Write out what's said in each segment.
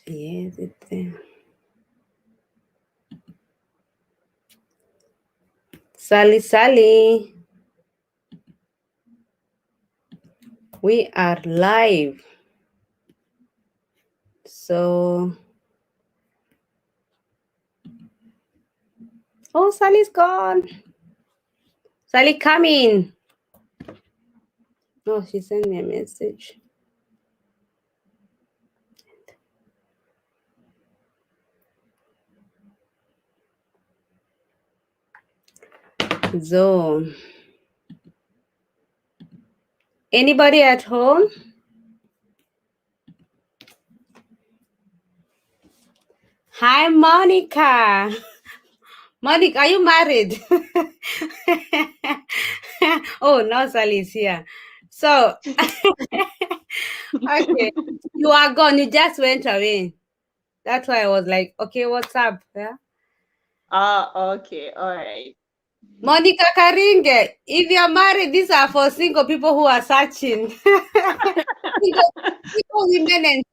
Yes, it's there. Sally, we are live. So, oh, Sally's gone. Sally, come in. Oh, she sent me a message. So, anybody at home? Hi, Monica. Monica, are you married? Oh, no, Sally's here. So, okay, you are gone. You just went away. That's why I was like, okay, what's up? Yeah. Okay, all right. Monica Karinge, if you're married, these are for single people who are searching. single women and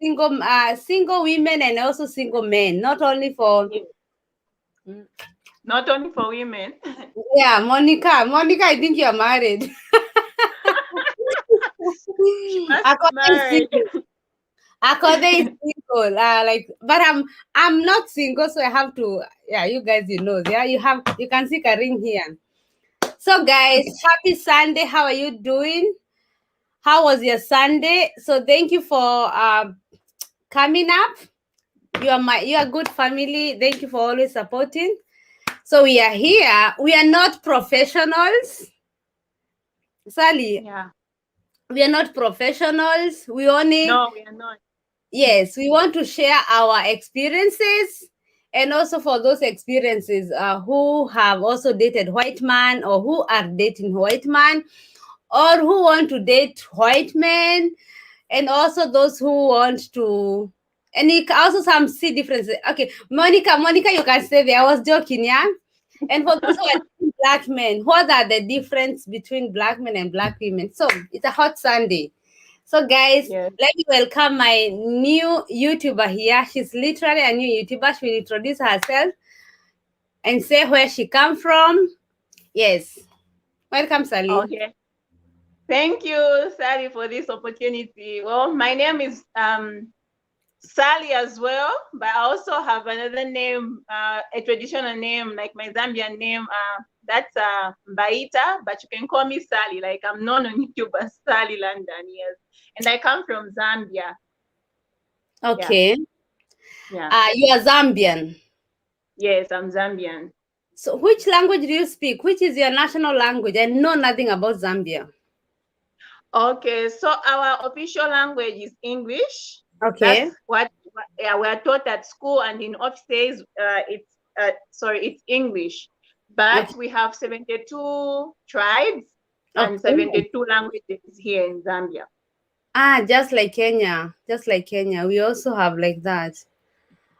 single women and also single men, not only for Not only for women. yeah, Monica, I think you're married. She must be married. Akode is single. But I'm not single, so I have to. Yeah, you guys, yeah, you can see a ring here. So, guys, happy Sunday. How are you doing? How was your Sunday? So, thank you for coming up. You are good family. Thank you for always supporting. So we are here. We are not professionals, Sally. Yeah. We are not professionals. We only No, we are not. yes, we want to share our experiences, and also for those experiences who have also dated white man or who are dating white man or who want to date white men, and also those who want to, and you can also some see differences. Okay, Monica, you can stay there. I was joking, yeah. And for those who are dating black men, what are the difference between black men and black women? So it's a hot Sunday. So guys, Yes. let me welcome my new YouTuber here. She's literally a new YouTuber. She will introduce herself and say where she come from. Yes. Welcome, Sally. Okay. Thank you, Sally, for this opportunity. Well, my name is Sally as well, but I also have another name, a traditional name, like my Zambian name. That's Baita, but you can call me Sally. Like I'm known on YouTube as Sally London, yes. And I come from Zambia. Okay. Yeah. You are Zambian. Yes, I'm Zambian. So which language do you speak? Which is your national language? I know nothing about Zambia. Okay, so our official language is English. That's Okay. what yeah, we are taught at school and in offices. It's English, but Okay. we have 72 tribes and Okay. 72 languages here in Zambia. Just like Kenya. Just like Kenya. We also have like that.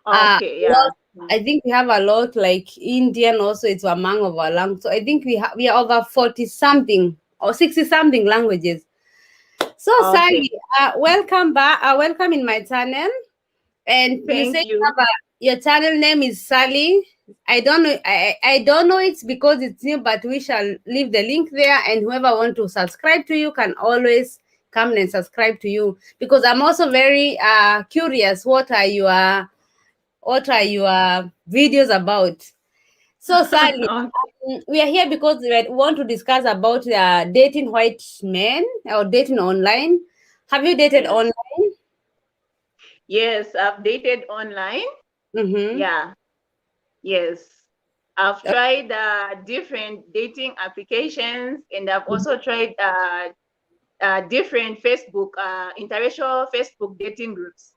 Okay, yeah. Lot, I think we have a lot like Indian also, it's among of our language. So I think we are over 40 something or 60 something languages. So Okay, Sally, welcome back. Welcome in my channel. And you say thank you. your channel name is Sally. I don't know. I don't know it's because it's new, but we shall leave the link there. And whoever want to subscribe to you can always come and subscribe to you, because I'm also very curious. What are your videos about? So Sally, Okay. we are here because we want to discuss about dating white men or dating online. Have you dated Yes, online? yes, I've dated online. Mm-hmm. Yeah, yes. I've tried different dating applications, and I've also tried different Facebook, interracial Facebook dating groups.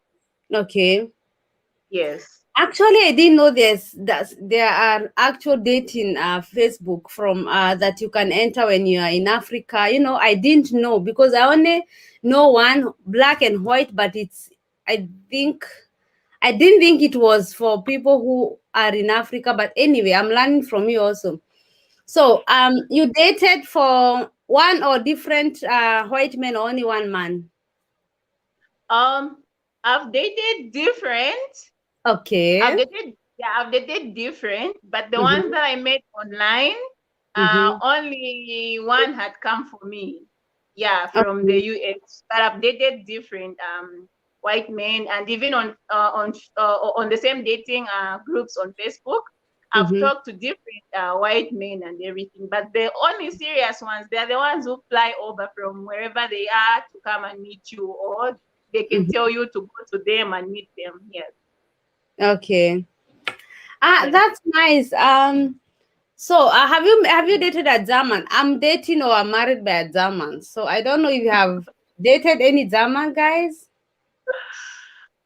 Okay. Yes. Actually, I didn't know that there are actual dating Facebook from that you can enter when you are in Africa. I didn't know, because I only know one black and white, but I think I didn't think it was for people who are in Africa. But anyway, I'm learning from you also. So, you dated for one or different white men, or only one man? Um, I've dated different. Okay. I've dated different, but the ones Mm-hmm. that I met online, Mm-hmm. only one had come for me. Yeah, from the Okay. US. But I've dated different white men, and even on the same dating groups on Facebook, I've Mm-hmm. talked to different white men and everything. But the only serious ones, they're the ones who fly over from wherever they are to come and meet you, or they can Mm-hmm. tell you to go to them and meet them. Yes, Okay. yes. That's nice. So have you dated a German? I'm dating or I'm married by a German. So I don't know if you have dated any German guys.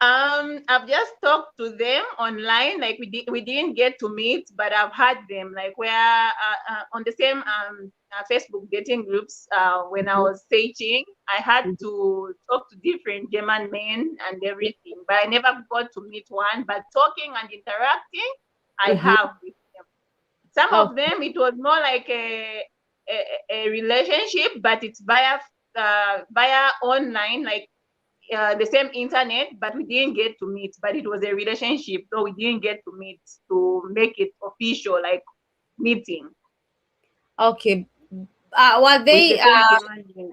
I've just talked to them online. Like we didn't get to meet, but I've had them. Like we're on the same Facebook dating groups. When I was searching, I had to talk to different German men and everything, but I never got to meet one. But talking and interacting, I Mm-hmm. have with them. Some Oh, of them, it was more like a relationship, but it's via online, like the same internet, but we didn't get to meet. But it was a relationship, so we didn't get to meet to make it official, like meeting okay. Were with they? the same German name.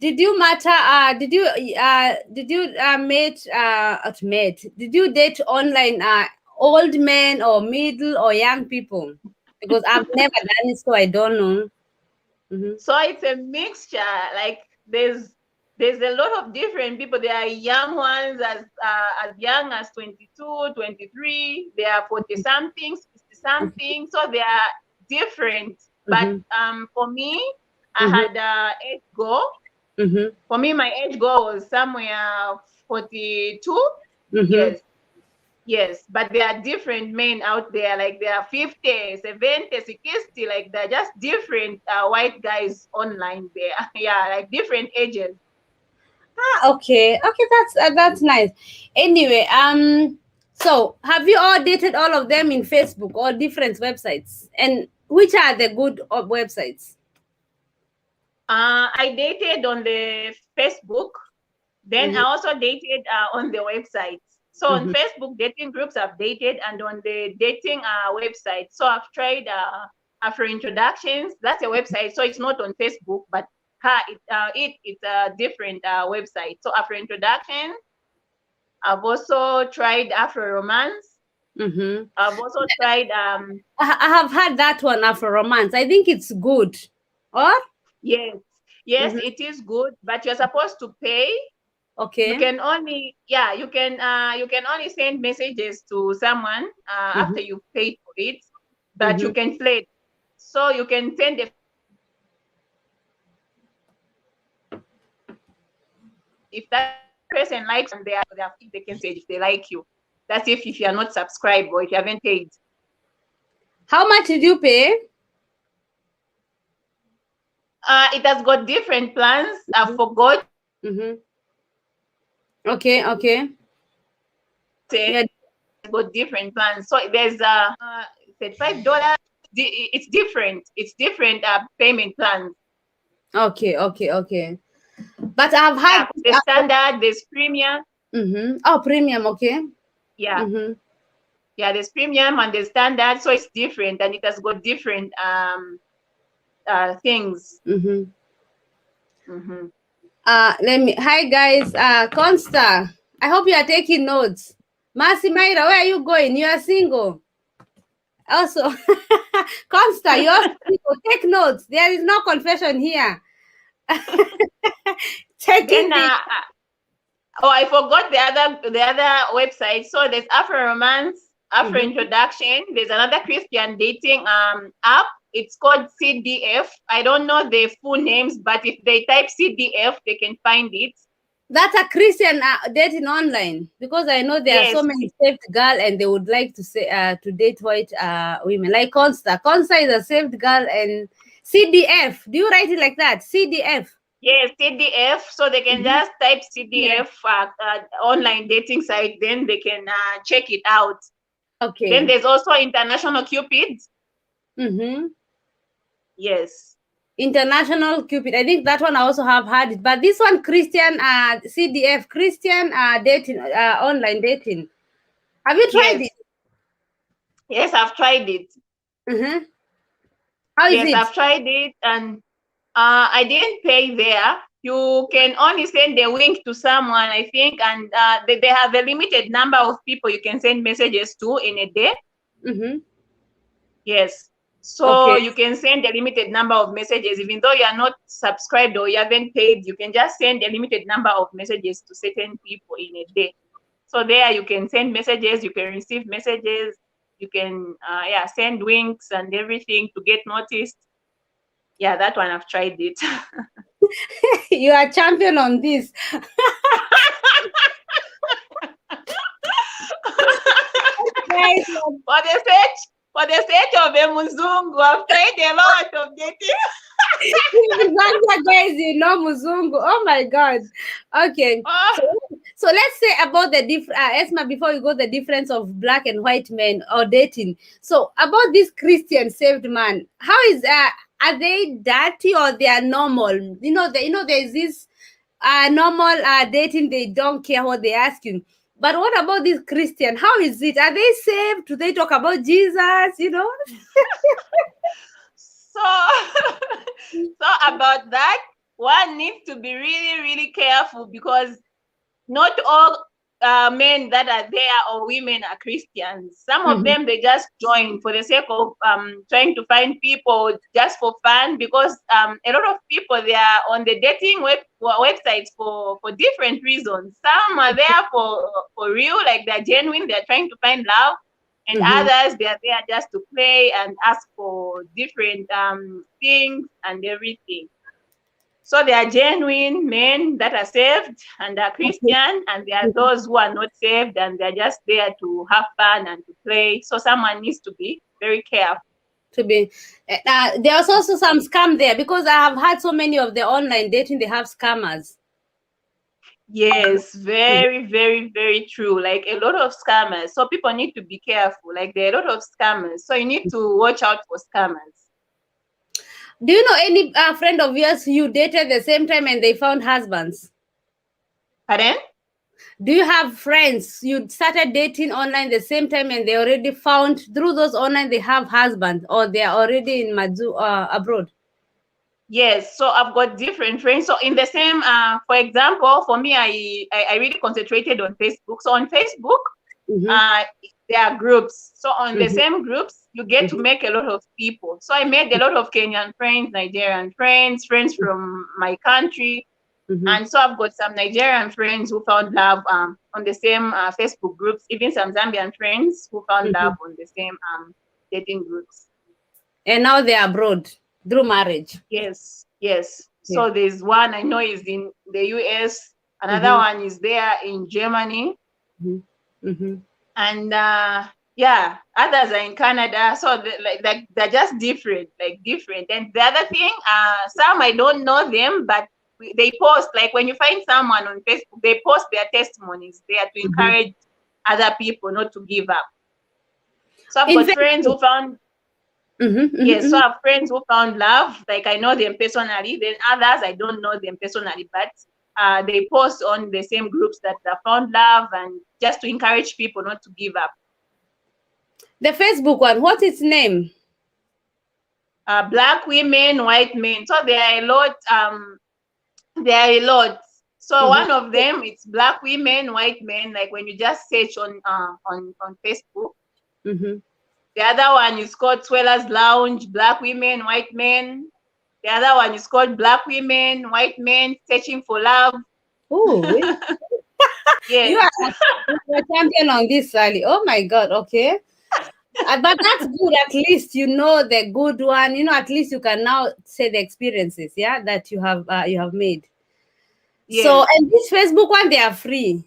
Did you matter? Did you meet? Not met? Did you date online? Old men or middle or young people? Because I've never done it, so I don't know. Mm-hmm. So it's a mixture. Like there's a lot of different people. There are young ones as young as 22, 23. There are 40 something, 60 something. So they are different. But Mm-hmm. for me, I Mm-hmm. had age goal. Mm-hmm. For me, my age goal was somewhere 42. Mm-hmm. Yes, yes. But there are different men out there, like there are 50, 70, 60, like they're just different white guys online there. Yeah, like different ages. Okay, okay, that's nice. Anyway, so have you all dated all of them in Facebook or different websites? And which are the good websites? I dated on the Facebook. Then I Mm-hmm. also dated on the website. So on Mm-hmm. Facebook dating groups I've dated, and on the dating website. So I've tried After Introductions. That's a website. So it's not on Facebook, but it's a different website. So After Introduction, I've also tried Afro Romance. Mm-hmm. I've also tried I have had that one Afro Romance. I think it's good. Or yes, yes, mm-hmm. it is good, but you're supposed to pay. You Okay. can only you can only send messages to someone Mm-hmm. after you paid for it, but Mm-hmm. you can play. So you can send a if that person likes and they can say if they like you. That's if you're not subscribed or if you haven't paid. How much did you pay? It has got different plans. I forgot Mm-hmm. Okay, okay. it. Yeah. It's got different plans. So there's $35. It's different. It's different payment plans. Okay, okay, okay. But I've had Yeah, the standard, there's premium. mm-hmm. Oh, premium, okay. Yeah, Mm-hmm. yeah, there's premium and there's standard, so it's different and it has got different things. Mm-hmm. Mm-hmm. Let me. Hi guys. Consta. I hope you are taking notes. Mercy Myra, where are you going? You are single. Also, Consta, you're single. Take notes. There is no confession here. Then Taking the. oh, I forgot the other website. So there's Afro Romance, Afro Mhm. Introduction. There's another Christian dating app. It's called CDF. I don't know the full names, but if they type CDF, they can find it. That's a Christian dating online because I know there are so Yes, many saved girl and they would like to say to date white women like Consta. Consta is a saved girl and CDF. Do you write it like that? CDF. yes, CDF. So they can Mhm. just type Yeah. CDF online dating site. Then they can check it out. Then Okay. there's also International Cupid. Mm-hmm. Yes. International Cupid. I think that one I also have had it. But this one, Christian CDF, Christian dating, online dating. Have you tried Yes. it? Yes, I've tried it. Mm-hmm. How is Yes, it? I've tried it, and I didn't pay there. You can only send a link to someone, I think, and they have a limited number of people you can send messages to in a day. Mm-hmm. Yes. So Okay. you can send a limited number of messages, even though you are not subscribed or you haven't paid, you can just send a limited number of messages to certain people in a day. So there you can send messages, you can receive messages, you can send links and everything to get noticed. Yeah, that one I've tried it. You are champion on this. Guys, For the sake of a Muzungu, I've tried a lot of dating. Zambia guys, you know Muzungu. Oh my God. Okay. So, Oh, so let's say about the Esma, before we go, the difference of black and white men or dating. So about this Christian saved man, how is are they dirty or they are normal? There's this normal dating, they don't care what they ask you. But what about this Christian? How is it? Are they saved? Do they talk about Jesus? so so about that, one needs to be really, really careful because not all men that are there or women are Christians. Some of Mhm, them, they just join for the sake of trying to find people just for fun, because a lot of people, they are on the dating websites for different reasons. Some are there for real, like they're genuine, they're trying to find love, and mhm. others, they are there just to play and ask for different things and everything. So there are genuine men that are saved and are Okay. Christian, and there are those who are not saved and they're just there to have fun and to play. So someone needs to be very careful. To be there's also some scam there, because I have had so many of the online dating, they have scammers. Yes, Mhm. very, very, very true. Like a lot of scammers. So people need to be careful. Like there are a lot of scammers. So you need to watch out for scammers. Do you know any friend of yours you dated the same time and they found husbands? Pardon? Do you have friends you started dating online the same time and they already found through those online they have husbands, or they are already in abroad? Yes, so I've got different friends. So in the same, for example, for me, I really concentrated on Facebook. So on Facebook, Mm-hmm, uh, there are groups. So on the mm-hmm, same groups, you get to mm-hmm, make a lot of people. So I made a lot of Kenyan friends, Nigerian friends, friends from my country. mm-hmm, And so I've got some Nigerian friends who found love on the same Facebook groups, even some Zambian friends who found mm-hmm. love on the same dating groups. And now they are abroad through marriage. Yes, yes. Yeah. So there's one I know is in the US, another Mm-hmm, one is there in Germany, mm-hmm, mm-hmm, and others are in Canada. So like they're just different, like different. And the other thing, some I don't know them, but they post, like when you find someone on Facebook, they post their testimonies there to mm-hmm. encourage other people not to give up. So I've In got friends Facebook. who found Mm-hmm, Yes, so mm-hmm. I have friends who found love, like I know them personally. Then others I don't know them personally, but they post on the same groups that they found love, and just to encourage people not to give up. The Facebook one, what's its name? Black women, white men. So there are a lot. There are a lot. So Mm-hmm. one of them, it's black women, white men. Like when you just search on Facebook. Mm-hmm. The other one is called Swellers Lounge, black women, white men. The other one is called Black Women, White Men Searching for Love. Oh, you Yes. are a champion on this, Sally. Oh my God. Okay. But that's good. At least you know the good one. At least you can now say the experiences, yeah, that you have made. So, Yes. and this Facebook one, they are free.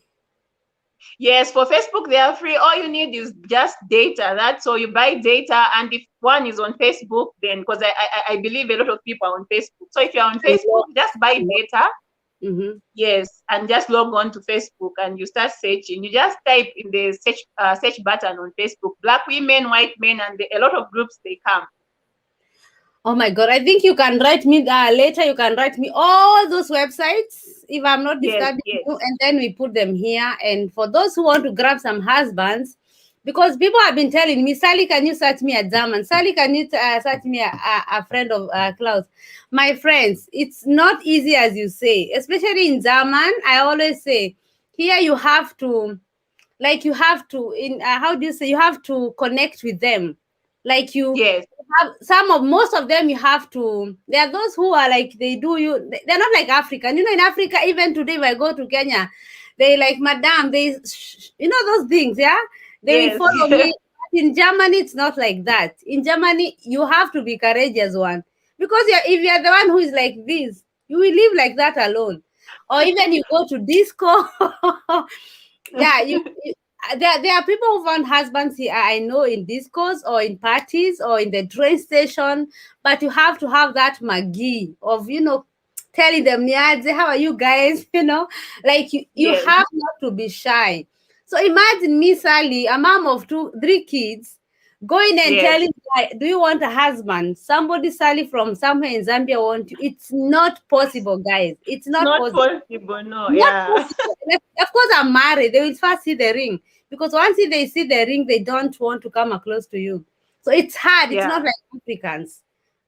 Yes, for Facebook, they are free. All you need is just data. That's all. You buy data. And if one is on Facebook, then because I believe a lot of people are on Facebook. So if you're on Facebook, just buy data. Mm-hmm. Yes, and just log on to Facebook and you start searching. You just type in the search button on Facebook, black women, white men, and a lot of groups they come. Oh my God. I think you can write me later. You can write me all those websites if I'm not Yes, disturbing yes, you. And then we put them here. And for those who want to grab some husbands, because people have been telling me, Sally, can you search me a German? Sally, can you search me a friend of Klaus? My friends, it's not easy as you say, especially in German. I always say, here you have to, like, you have to, in how do you say, you have to connect with them. Like you, yes, have some of most of them you have to, there are those who are like they do you, they're not like African, in Africa. Even today if I go to Kenya, they like, madam, they, those things, yeah, they will yes, follow me. In Germany it's not like that. In Germany you have to be courageous one, because if you're the one who is like this, you will live like that alone. Or even you go to disco. Yeah, there are people who found husbands here, I know, in discos or in parties or in the train station. But you have to have that magi of, telling them, yeah, how are you guys? Like you yes. have not to be shy. So imagine me, Sally, a mom of three kids, going and Yes. telling, do you want a husband? Somebody, Sally, from somewhere in Zambia want you. It's not possible, guys. It's It's not not possible. possible, no, Not yeah. possible. Of course, I'm married. They will first see the ring, because once they see the ring, they don't want to come close to you. So it's hard. It's not Yeah. like Africans.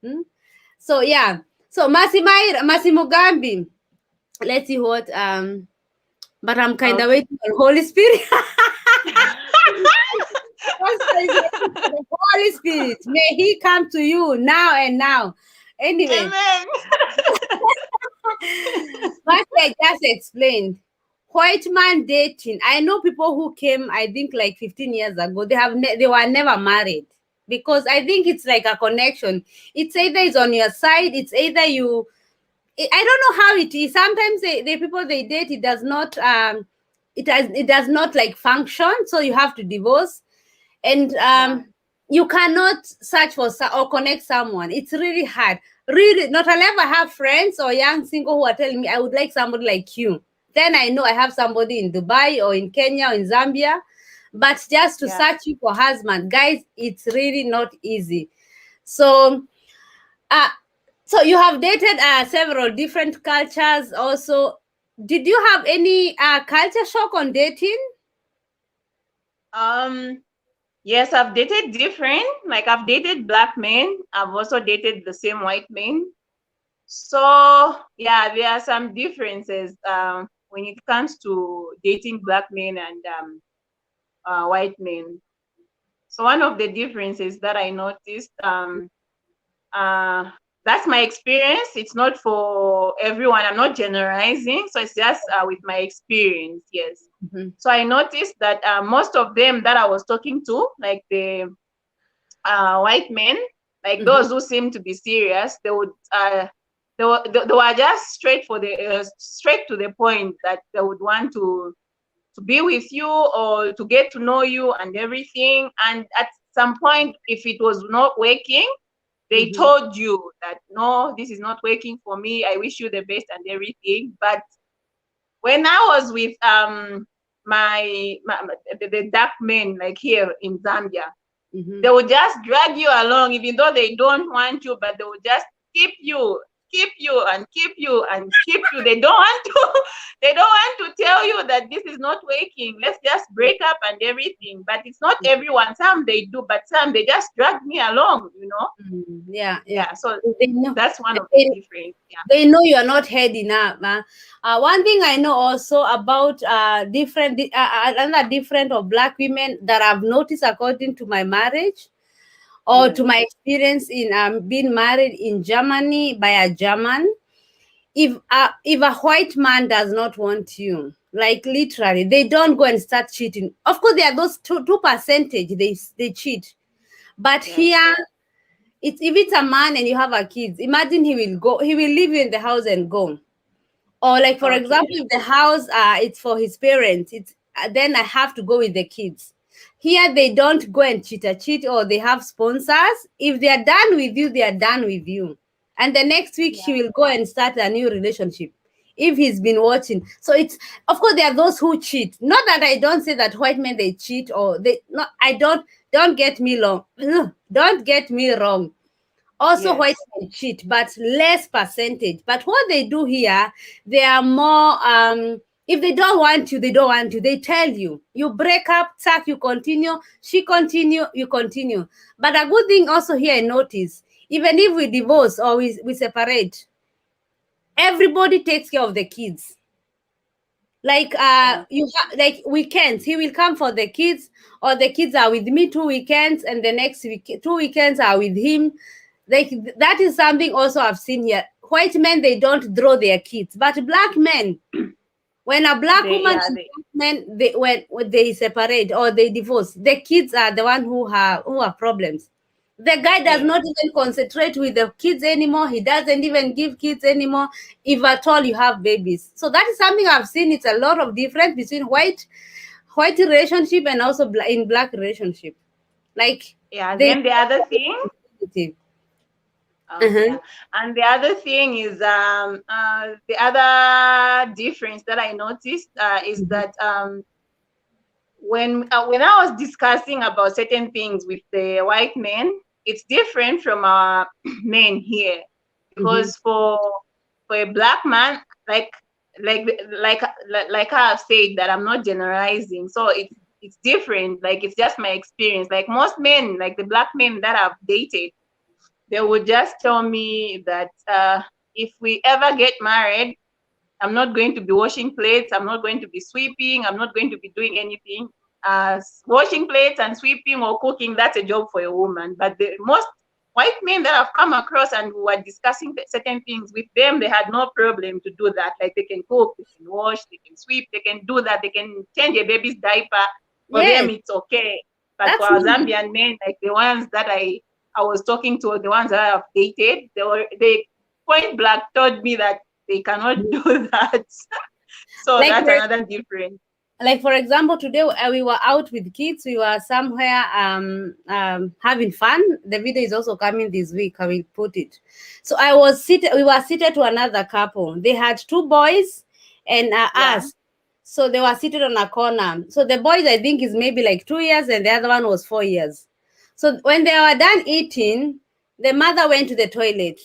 Hmm? So yeah. So Massimo Gambi. Let's see what. But I'm kind of Okay. waiting on Holy Spirit. Pastor is waiting for the Holy Spirit. May He come to you now and now. Anyway, Amen. what I just explained, white man dating. I know people who came, I think like 15 years ago. They were never married, because I think it's like a connection. It's either it's on your side. It's either you. I don't know how it is. Sometimes the people they date, it does not it does not like function. So you have to divorce. And Yeah. you cannot search for or connect someone. It's really hard. Really, not I'll ever have friends or young single who are telling me, I would like somebody like you. Then I know I have somebody in Dubai or in Kenya or in Zambia. But just to Yeah. search you for husband, guys, it's really not easy. So uh so you have dated several different cultures also. Did you have any culture shock on dating? Um, yes, I've dated different. Like I've dated black men. I've also dated the same white men. So yeah, there are some differences when it comes to dating black men and white men. So one of the differences that I noticed, uh, that's my experience. It's not for everyone. I'm not generalizing. So it's just with my experience. Yes. Mhm, So I noticed that most of them that I was talking to, like the white men, like mhm, those who seem to be serious, they were just straight to the point that they would want to be with you or to get to know you and everything. And at some point, if it was not working, they mhm, told you that no, this is not working for me. I wish you the best and everything. But when I was with the dark men like here in Zambia, mhm. they will just drag you along, even though they don't want you, but they will just keep you and keep you and keep you. They don't want to they don't want to tell you that this is not working. Let's just break up and everything. But it's not everyone. Some they do, but some they just drag me along. Yeah, yeah. Yeah. So They know. that's one of the They, difference. Yeah. they know you are not heading up. One thing I know also about another different of black women that I've noticed according to my marriage or Yes. to my experience in being married in Germany by a German. If a white man does not want you, like literally, they don't go and start cheating. Of course, there are those two percentage they cheat, but Yes. here if it's a man and you have a kids, imagine he will leave you in the house and go. Or like for Okay. example, if the house it's for his parents, it's then I have to go with the kids. Here they don't go and cheat, or they have sponsors. If they are done with you, they are done with you. And the next week he Yeah. will go and start a new relationship if he's been watching. So it's, of course, there are those who cheat. Not that I don't say that white men they cheat, or they, no, I don't get me wrong. Don't get me wrong. Also, white Yes. men cheat, but less percentage. But what they do here, they are more. If they don't want you, they don't want you. They tell you. You break up, tack, you continue. She continue, you continue. But a good thing also here I notice, even if we divorce or we separate, everybody takes care of the kids. Like Yeah. like weekends, he will come for the kids, or the kids are with me 2 weekends, and the next week 2 weekends are with him. Like that is something also I've seen here. White men, they don't draw their kids, but black men, when a black They, woman yeah, and they, black men, they when they separate or they divorce, the kids are the one who have problems. The guy does yes. not even concentrate with the kids anymore. He doesn't even give kids anymore, if at all you have babies. So that is something I've seen. It's a lot of difference between white relationship and also in black relationship. Like Yeah. they Then the other thing, okay, uh-huh. yeah. And the other thing is the other difference that I noticed is that when I was discussing about certain things with the white men, it's different from our men here, Mm-hmm. because for a black man, like like like like I've said that I'm not generalizing, so it's different. Like it's just my experience. Like most men, like the black men that I've dated, they would just tell me that if we ever get married, I'm not going to be washing plates. I'm not going to be sweeping. I'm not going to be doing anything. Washing plates and sweeping or cooking, that's a job for a woman. But the most white men that I've come across and who were discussing certain things with them, they had no problem to do that. Like they can cook, they can wash, they can sweep, they can do that. They can change a baby's diaper. For them, Yes, it's okay. But for that's our normal. Zambian men, like the ones that I was talking to, the ones that I've dated, they point blank told me that they cannot do that. So like that's for another difference. like for example, today we were out with kids. We were somewhere having fun. The video is also coming this week. I will put it. So we were seated to another couple. They had two boys and Yeah. us. So they were seated on a corner. So the boys, I think, is maybe like 2 years, and the other one was 4 years. So when they were done eating, the mother went to the toilet,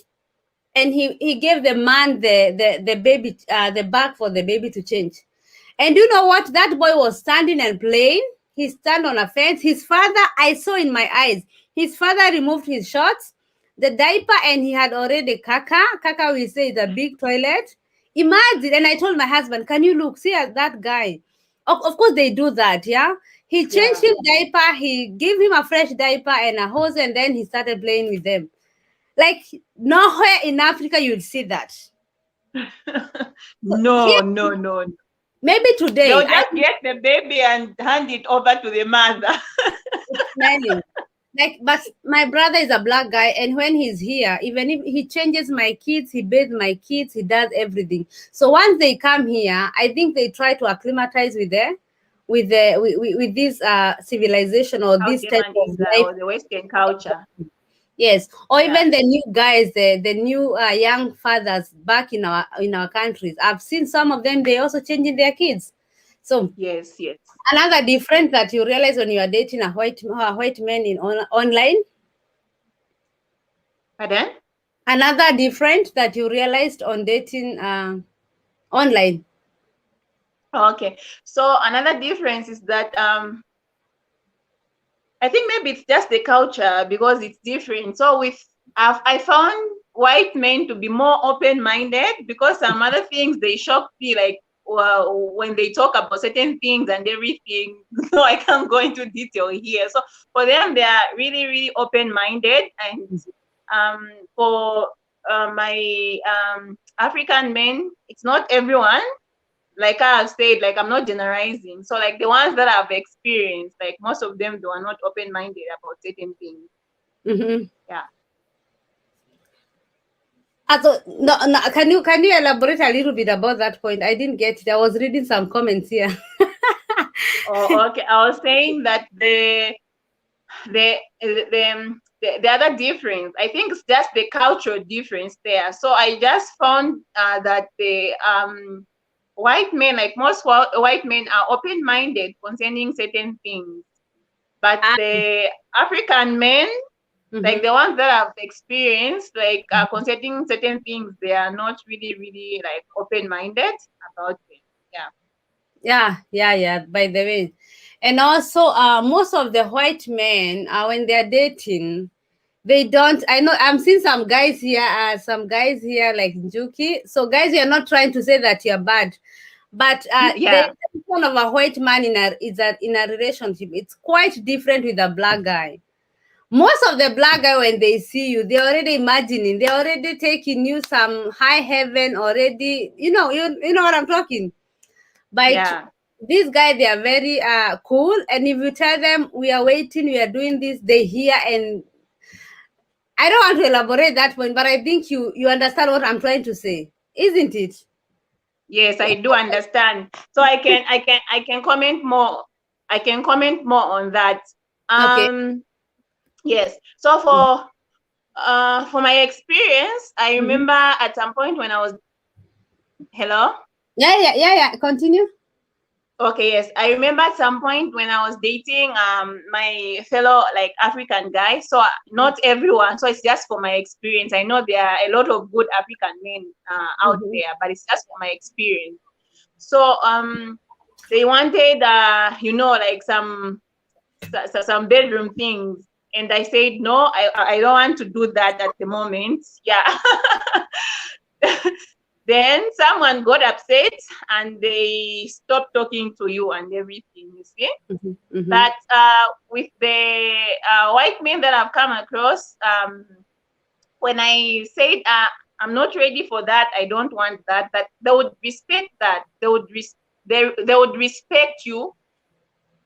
and he gave the man the baby, the bag for the baby to change. And you know what? That boy was standing and playing. He stand on a fence. His father, I saw in my eyes, his father removed his shorts, the diaper, and he had already kaka. Kaka, we say, is a big toilet. Imagine. And I told my husband, can you look? See at that guy. Of course, they do that, yeah? He changed Yeah. him diaper. He gave him a fresh diaper and a hose, and then he started playing with them. Like, nowhere in Africa you'll see that. So here, No, no, no. maybe today, They'll just get the baby and hand it over to the mother. it's smelling. Like, but my brother is a black guy, and when he's here, even if he changes my kids, he bathes my kids, he does everything. So once they come here, I think they try to acclimatize with this civilization or How this type German of is life. or the Western culture. Yes, or Yeah. even the new guys, the new young fathers back in our countries. I've seen some of them. They also changing their kids. So Yes, yes. another difference that you realize when you are dating a white man online. Pardon? Another difference that you realized on dating online. Okay. So another difference is that I think maybe it's just the culture because it's different. So I found white men to be more open-minded because some other things they shock me, like well, when they talk about certain things and everything. So I can't go into detail here. So for them, they are really, really open-minded, and for my African men, it's not everyone, like I've said, like I'm not generalizing. So like the ones that I've experienced, like most of them, they are not open-minded about certain things. Mm-hmm. Yeah. Also, no, no, can you elaborate a little bit about that point? I didn't get it. I was reading some comments here. Oh, okay. I was saying that the other difference, I think it's just the cultural difference there. So I just found that the white men, like most white men, are open-minded concerning certain things, but Ah, the African men, Like Mm-hmm. the ones that I've experienced, like concerning certain things, they are not really, really like open-minded about it. Yeah. Yeah. By the way, and also, most of the white men, when they're dating, they don't. I know I'm seeing some guys here like Njuki. So, guys, you're not trying to say that you're bad, but the Yeah. intention of a white man in a relationship, it's quite different with a black guy. Most of the black guy, when they see you, they're already imagining, they're already taking you some high heaven already. You know what I'm talking. By Yeah. these guys, they are very cool, and if you tell them we are waiting, we are doing this, they hear. And I don't want to elaborate that point, but I think you understand what I'm trying to say, isn't it? Yes, I do understand. So I can comment more. I can comment more on that. Okay. Yes. So for my experience, I Mm-hmm. remember at some point when I was hello. Yeah. Continue. Okay, yes. I remember at some point when I was dating my fellow like African guy. So not everyone. So it's just for my experience. I know there are a lot of good African men out Mm-hmm. there, but it's just for my experience. So they wanted like some bedroom things, and I said no, I don't want to do that at the moment. Yeah. Then someone got upset and they stopped talking to you and everything, you see. Mm-hmm. Mm-hmm. But with the white men that I've come across, when I said I'm not ready for that, I don't want that, that they would respect that. They would respect you.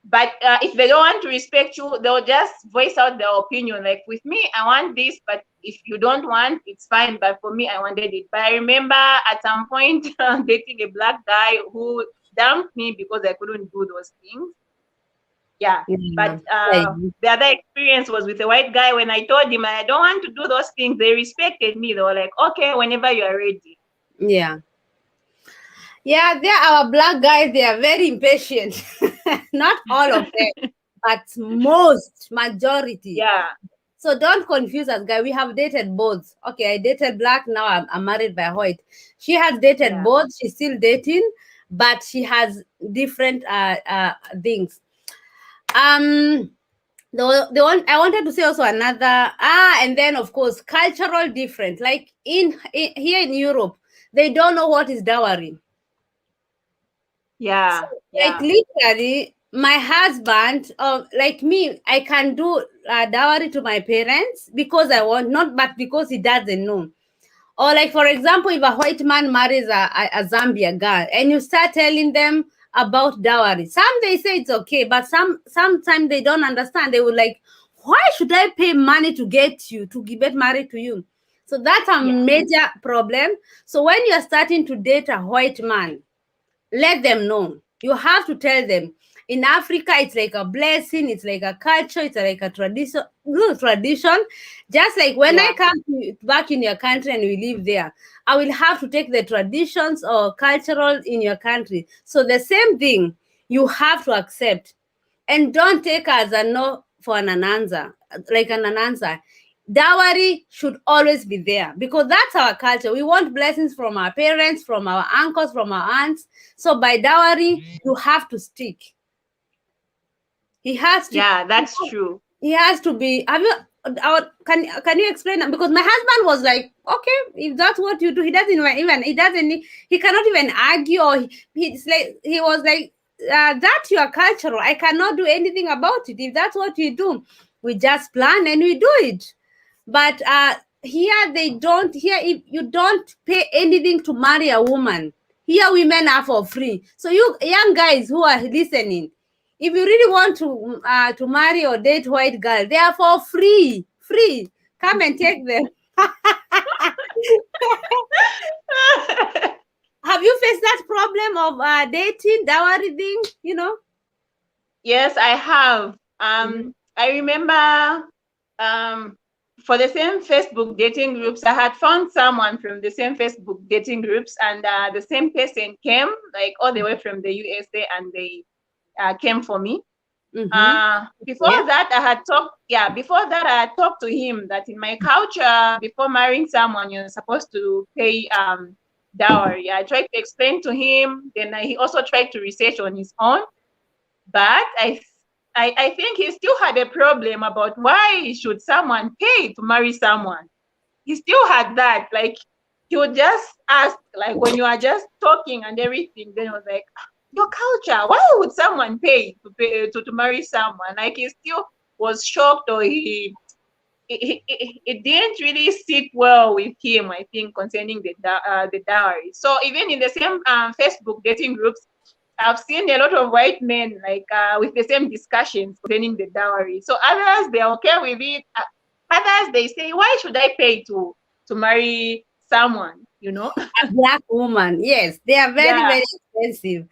But if they don't want to respect you, they'll just voice out their opinion. Like with me, I want this, but if you don't want, it's fine. But for me, I wanted it. But I remember at some point dating a black guy who dumped me because I couldn't do those things. Yeah. Yeah. But the other experience was with a white guy. When I told him I don't want to do those things, they respected me. They were like, okay, whenever you are ready. Yeah. Yeah, they are our black guys. They are very impatient. Not all of them, but most, majority. Yeah. So don't confuse us, guy. We have dated both. Okay, I dated black. Now I'm married by white. She has dated Yeah. both. She's still dating, but she has different things. Um, the one I wanted to say also another and then of course cultural difference. Like here in Europe, they don't know what is dowry. So, Yeah. like Yeah. literally, my husband, like me, I can do dowry to my parents because I want, not but because he doesn't know. Or like for example, if a white man marries a Zambia girl, and you start telling them about dowry, some they say it's okay, but sometimes they don't understand. They would like, why should I pay money to get you to get married to you? So that's a Yeah. major problem. So when you're starting to date a white man, let them know. You have to tell them. In Africa, it's like a blessing, it's like a culture, it's like a tradition. Just like when I Yeah. come back in your country and we live there, I will have to take the traditions or cultural in your country. So the same thing you have to accept, and don't take as a no for an answer, like an answer. Dowry should always be there because that's our culture. We want blessings from our parents, from our uncles, from our aunts. So by dowry, you have to stick. He has to. Yeah, that's true. He has to be. Have you? Can you explain that? Because my husband was like, okay, if that's what you do, he doesn't even he doesn't he cannot even argue, or he's like he was like, that's your cultural. I cannot do anything about it. If that's what you do, we just plan and we do it. But here they don't. Here, if you don't pay anything to marry a woman, here women are for free. So you young guys who are listening, if you really want to marry or date white girl, they are for free. Free. Come and take them. Have you faced that problem of dating dowry thing? Yes, I have. Mhm. I remember for the same Facebook dating groups, I had found someone from the same Facebook dating groups, and the same person came like all the way from the USA, and they came for me. Before that, I had talked to him that in my culture, before marrying someone, you're supposed to pay dowry. I tried to explain to him. Then he also tried to research on his own. But I think he still had a problem about why should someone pay to marry someone. He still had that. Like, he would just ask, like, when you are just talking and everything, then he was like, your culture, why would someone pay to marry someone? Like, he still was shocked, or it didn't really sit well with him, I think, concerning the dowry. So even in the same Facebook dating groups, I've seen a lot of white men, like, with the same discussions concerning the dowry. So others, they're okay with it. Others, they say, why should I pay to marry someone, A black woman. Yes, they are very, Yeah. very expensive.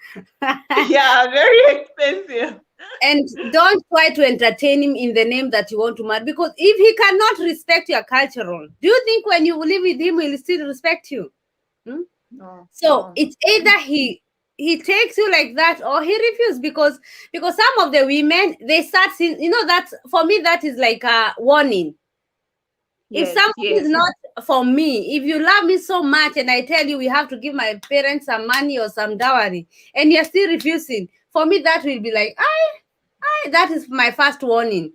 Yeah, very expensive. And don't try to entertain him in the name that you want to marry, because if he cannot respect your cultural, do you think when you live with him, he'll still respect you? No, So no. it's either he takes you like that, or he refuses, because some of the women, they start seeing, that's, for me, that is like a warning. If Yes, someone yes, is not for me, if you love me so much and I tell you we have to give my parents some money or some dowry, and you're still refusing, for me that will be like, that is my first warning.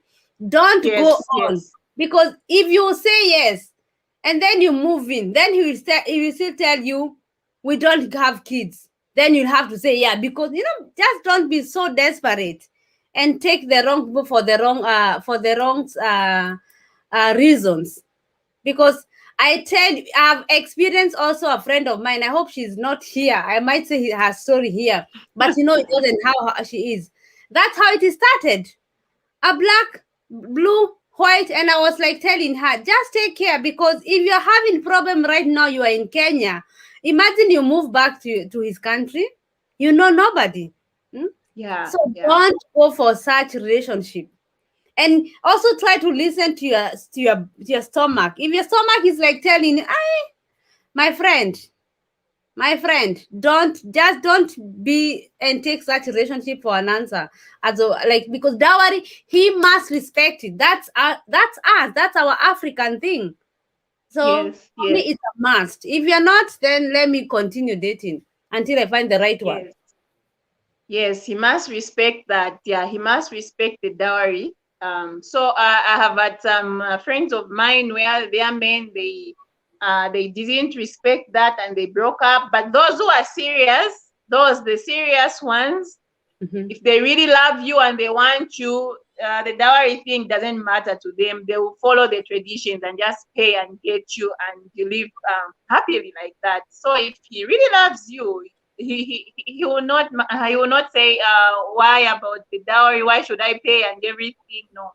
Don't go yes, on, yes, because if you say yes and then you move in, then he will still tell you we don't have kids. Then you'll have to say yeah, because just don't be so desperate and take the wrong people for the wrong reasons. Because I tell you, I've experienced also a friend of mine. I hope she's not here. I might say her story here, but it wasn't how she is. That's how it started. A black, blue, white, and I was like telling her, just take care, because if you're having problem right now, you are in Kenya. Imagine you move back to his country, nobody. yeah, So yeah, don't go for such relationship. And also try to listen to your stomach. If your stomach is like telling, my friend, don't be and take such relationship for an answer. Because dowry, he must respect it. That's us. That's our African thing. So yes, for me, yes, it's a must. If you're not, then let me continue dating until I find the right one. yes, yes. He must respect that. Yeah, he must respect the dowry. So I have had some friends of mine where their men, they didn't respect that and they broke up. But those who are serious, the serious ones, Mhm. if they really love you and they want you, the dowry thing doesn't matter to them. They will follow the traditions and just pay and get you, and you live happily like that. So if he really loves you, he will not say why about the dowry, why should I pay and everything. No,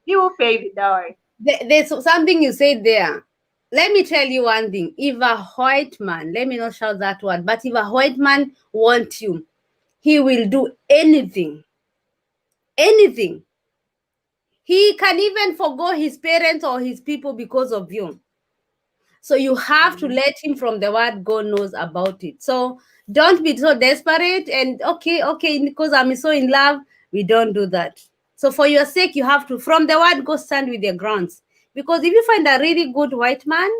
he will pay the dowry. There's something you said there. Let me tell you one thing. If a white man, let me not shout that word, but if a white man wants you, he will do anything. Anything. He can even forgo his parents or his people because of you. So you have to let him from the word God knows about it. So don't be so desperate and okay, because I'm so in love. We don't do that. So for your sake, you have to, from the word, go stand with your grounds. Because if you find a really good white man,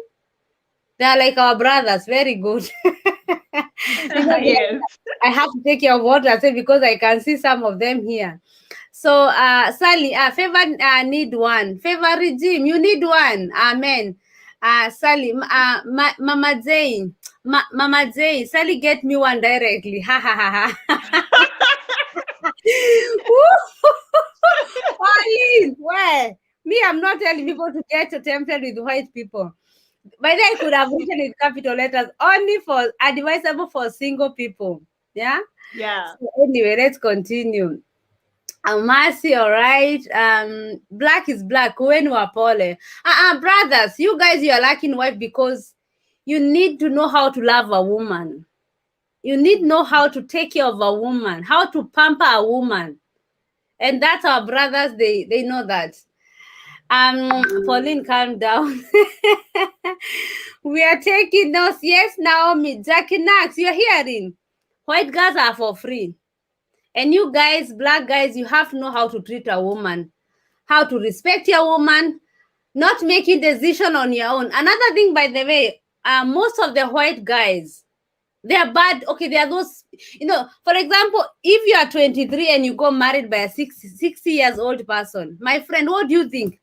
they are like our brothers, very good. Yes. I have to take your word, I say, because I can see some of them here. So, Sally, favor need one. Favor regime, you need one. Amen. Sally, Mama Jane, Mama Jane, Sally, get me one directly. Ha ha ha ha. Pauline, where? Me, I'm not telling people to get tempted with white people. By then, I could have written in capital letters only for advisable for single people. Yeah. Yeah. So anyway, let's continue. Mercy, all right. Black is black. When we pole. Brothers, you guys, you are lacking wife because you need to know how to love a woman. You need to know how to take care of a woman, how to pamper a woman. And that's our brothers, they know that. Pauline, calm down. We are taking notes. Yes, Naomi, Jackie Nax, you're hearing. White girls are for free. And you guys, black guys, you have to know how to treat a woman, how to respect your woman, not making decision on your own. Another thing, by the way, most of the white guys, they are bad. Okay, they are those, for example, if you are 23 and you go married by a 60 years old person, my friend, what do you think?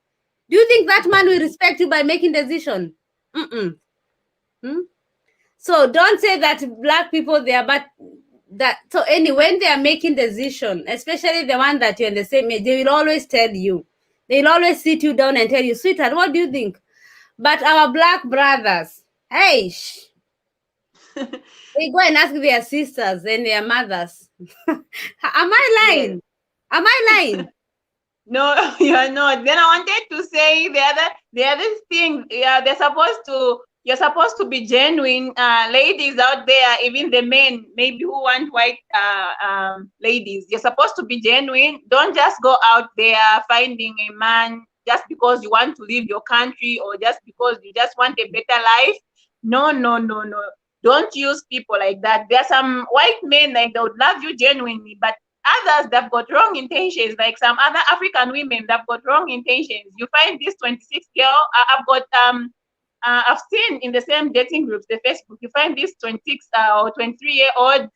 Do you think that man will respect you by making decision? Mm-mm. Hmm? So don't say that black people, they are bad. That, so anyway, when they are making decision, especially the one that you're in the same age, they will always tell you. They'll always sit you down and tell you, sweetheart, what do you think? But our black brothers, hey, they go and ask their sisters and their mothers. Am I Yes. lying? Am I lying? No, you are not. Then I wanted to say the other thing. Yeah, you're supposed to be genuine, ladies out there, even the men maybe who want white ladies. You're supposed to be genuine. Don't just go out there finding a man just because you want to leave your country or just because you just want a better life. No, no, no, no. Don't use people like that. There are some white men like they would love you genuinely, but others that got wrong intentions, like some other African women that got wrong intentions. You find this 26 girl, I've seen in the same dating groups, the Facebook, you find this 26 or 23-year-old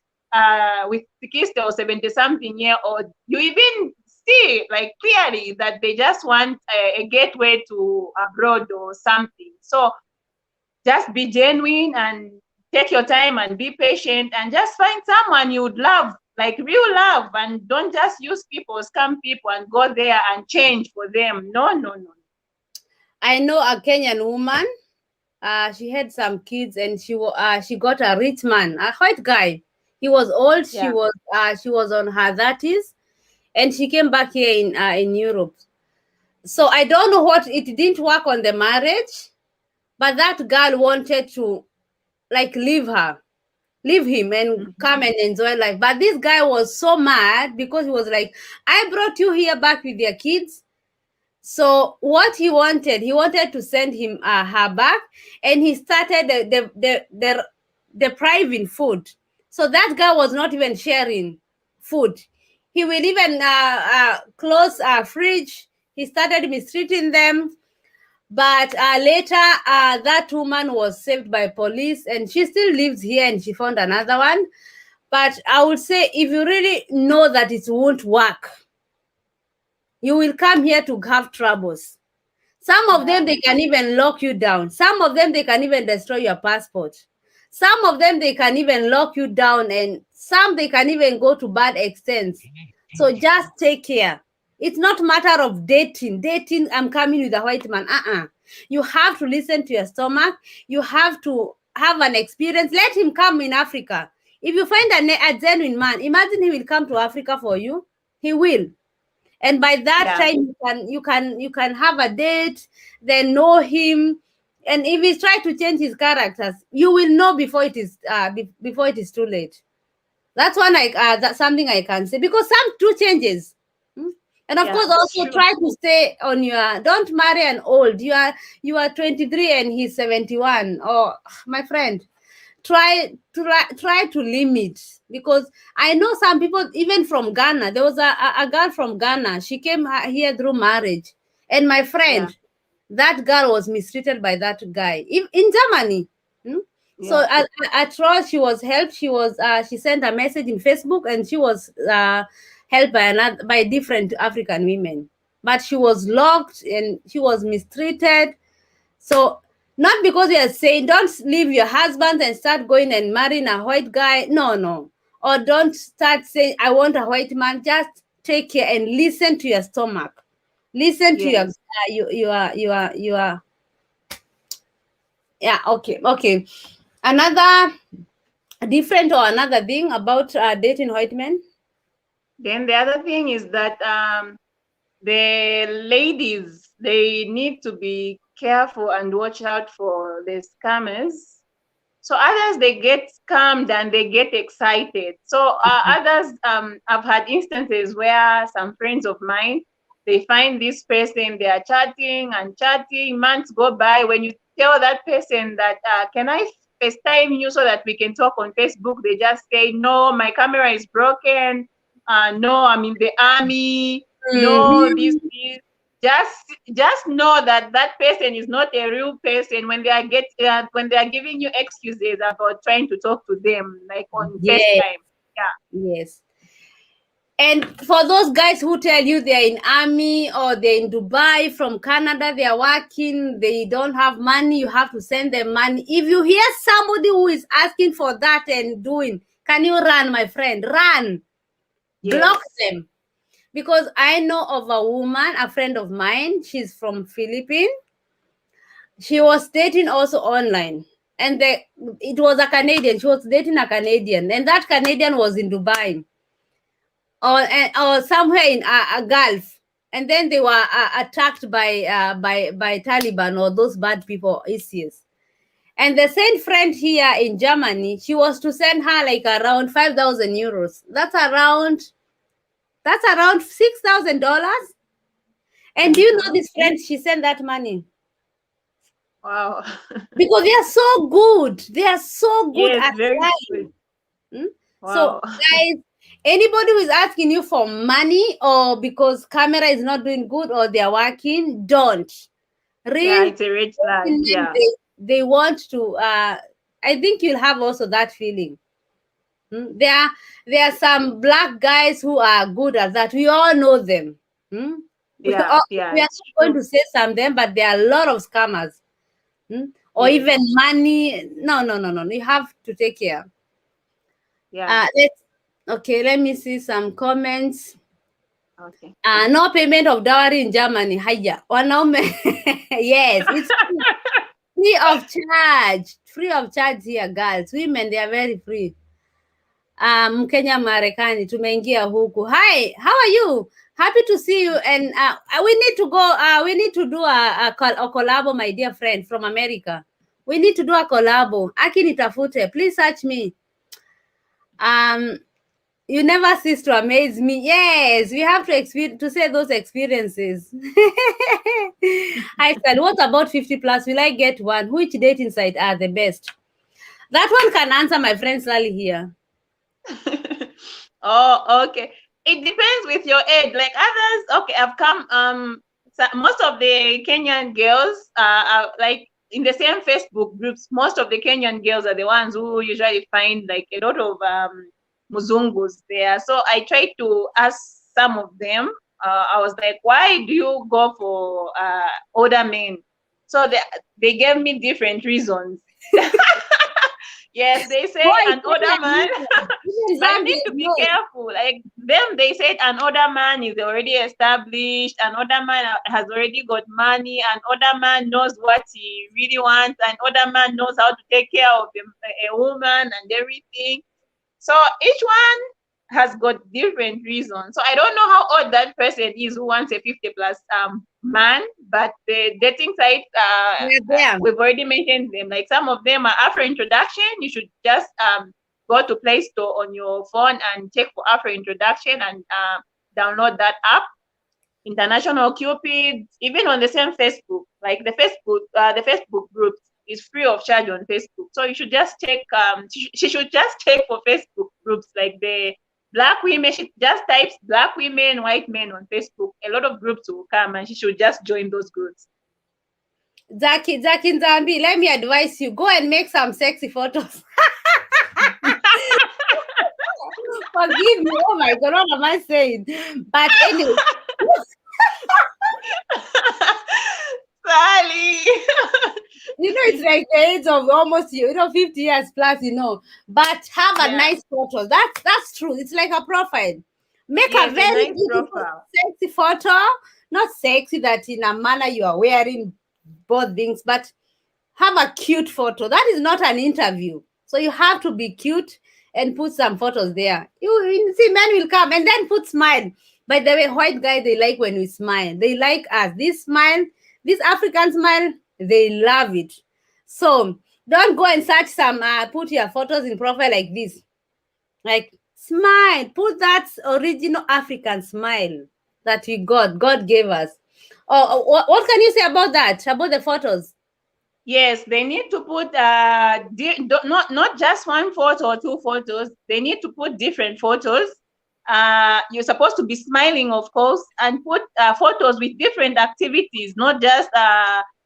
with 60 or 70 something year old. You even see like clearly that they just want a gateway to abroad or something. So just be genuine and take your time and be patient and just find someone you would love, like real love, and don't just use people, scam people, and go there and change for them. No, no, no. I know a Kenyan woman. She had some kids, and she got a rich man, a white guy. He was old. Yeah. She was on her 30s, and she came back here in Europe. So I don't know what, it didn't work on the marriage, but that girl wanted to like leave him and come and enjoy life. But this guy was so mad because he was like, I brought you here back with your kids. So what he wanted to send him her back, and he started the depriving food. So that guy was not even sharing food. He will even close a fridge. He started mistreating them. But later, that woman was saved by police, and she still lives here, and she found another one. But I would say, if you really know that it won't work, you will come here to have troubles. Some of them, they can even lock you down. Some of them, they can even destroy your passport. Some of them, they can even lock you down, and some, they can even go to bad extents. So just take care. It's not matter of dating. Dating, I'm coming with a white man. You have to listen to your stomach. You have to have an experience. Let him come in Africa. If you find a genuine man, imagine he will come to Africa for you. He will. And by that time, you can have a date, then know him. And if he try to change his characters, you will know before it is before it is too late. That's that's something I can say, because some do changes. And of course, also try to stay on your, don't marry an old. You are 23 and he's 71. Oh, my friend, try to limit, because I know some people even from Ghana. There was a girl from Ghana. She came here through marriage, and my friend, that girl was mistreated by that guy in Germany. So at all, she was helped. She sent a message in Facebook, and she was helped by different African women, but she was locked and she was mistreated. So not because we are saying don't leave your husband and start going and marrying a white guy. No. Or don't start saying, I want a white man. Just take care and listen to your stomach. Listen to your yeah, okay. Another different or another thing about dating white men. Then the other thing is that the ladies, they need to be careful and watch out for the scammers. So others, they get scammed and they get excited. So others, I've had instances where some friends of mine, they find this person, they are chatting and chatting, months go by. When you tell that person that, can I FaceTime you so that we can talk on Facebook? They just say, no, my camera is broken. no, I'm in the army, no, this, Mhm. this. Just know that that person is not a real person when when they are giving you excuses about trying to talk to them, like on Yes, FaceTime. Yeah. yes. And for those guys who tell you they're in army or they're in Dubai from Canada, they are working, they don't have money, you have to send them money. If you hear somebody who is asking for that and doing, can you run, my friend? Run. Block Yes. them. Because I know of a woman, a friend of mine, she's from Philippines. She was dating also online. And it was a Canadian. She was dating a Canadian. And that Canadian was in Dubai or somewhere in a Gulf, and then they were attacked by Taliban or those bad people, ISIS. And the same friend here in Germany, she was to send her like around 5,000 euros. That's around $6,000. And do you know Mm-hmm. this friend? She sent that money Wow. because they are so good. They are so good Yes, at very good. lying. Hmm? So, Wow. guys, anybody who is asking you for money or because camera is not doing good or they are working, don't. Yeah, Real it's a red flag. men, Yeah. they want to. I think you'll have also that feeling. Hmm? There are some black guys who are good at that. We all know them. Hmm? Yeah, yeah, We are it's not going true. to say some of them, but there are a lot of scammers. Hmm? Or Yes. even money. No, no, no, no. You have to take care. Yeah. Let's okay. Let me see some comments. Okay. No payment of dowry in Germany. Hiya. Wanaume. Yes, it's free of charge. Free of charge here, girls. Women, they are very free. Mkenya Marekani, tumeingia huku. Hi, how are you? Happy to see you. And we need to go. We need to do a collabo, my dear friend from America. We need to do a collabo. Aki nitafute. Please search me. Um, you never cease to amaze me. Yes, we have to say those experiences. Hi, Sally. What about 50 plus? Will I get one? Which dating site are the best? That one can answer my friend Sally here. Oh, okay. It depends with your age. Like others, okay, I've come. Most of the Kenyan girls are like in the same Facebook groups. Most of the Kenyan girls are the ones who usually find like a lot of muzungus there. So I tried to ask some of them. I was like, why do you go for older men? So they gave me different reasons. Yes, they said Boy, an older man. even But you Zambia, need to be no. careful. Like them, they said an older man is already established, an older man has already got money, an older man knows what he really wants, an older man knows how to take care of a woman and everything. So each one has got different reasons. So I don't know how old that person is who wants a 50 plus man, but the dating sites They're there. we've already mentioned them. Like some of them are after introduction. You should just go to Play Store on your phone and check for after introduction and download that app. International Cupid, even on the same Facebook, like the Facebook groups is free of charge on Facebook. So you should just check. She should just check for Facebook groups like the black women. She just types black women, white men on Facebook. A lot of groups will come, and she should just join those groups. Zaki Nzambi, let me advise you. Go and make some sexy photos. Forgive me. Oh my God, what am I saying? But anyway, Sally. it's like the age of almost 50 years plus, but have a Yeah. nice photo. That's true. It's like a profile. Make a Yes, a very nice beautiful profile. sexy photo. Not sexy that in a manner you are wearing both things, but have a cute photo. That is not an interview, so you have to be cute and put some photos there. You see, men will come and then put smile. By the way, white guy, they like when we smile. They like us. This smile, this African smile, they love it. So don't go and search some. Put your photos in profile like this, like smile. Put that original African smile that God gave us. Oh, what can you say about that? About the photos? Yes, they need to put not just one photo or two photos. They need to put different photos you're supposed to be smiling, of course, and put photos with different activities, not just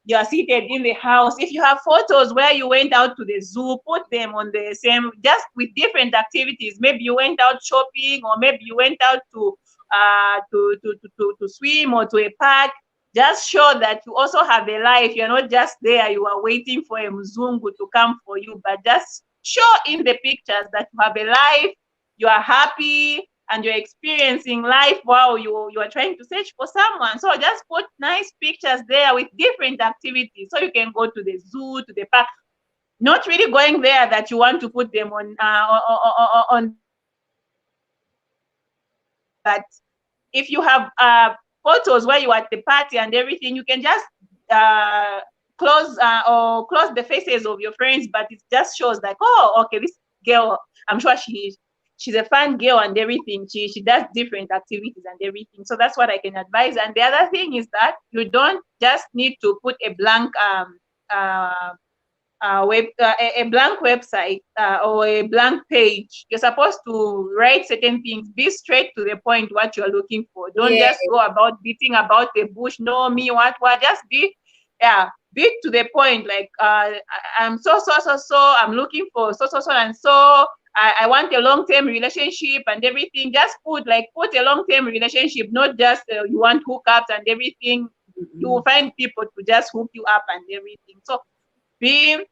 you are seated in the house. If you have photos where you went out to the zoo, put them on the same, just with different activities. Maybe you went out shopping, or maybe you went out to swim or to a park. Just show that you also have a life. You're not just there, you are waiting for a mzungu to come for you, but just show in the pictures that you have a life, you are happy, and you're experiencing life while you are trying to search for someone. So just put nice pictures there with different activities. So you can go to the zoo, to the park, not really going there that you want to put them on but if you have photos where you are at the party and everything, you can just close the faces of your friends, but it just shows like, oh, okay, this girl, I'm sure she's a fun girl and everything. She does different activities and everything. So that's what I can advise. And the other thing is that you don't just need to put a blank a blank website or a blank page. You're supposed to write certain things. Be straight to the point what you're looking for. Don't just go about beating about the bush. No, me, what. Just be to the point. Like I'm so. I'm looking for so and so. I want a long-term relationship and everything. Just put a long-term relationship, not just you want hookups and everything. You will find people to just hook you up and everything. So be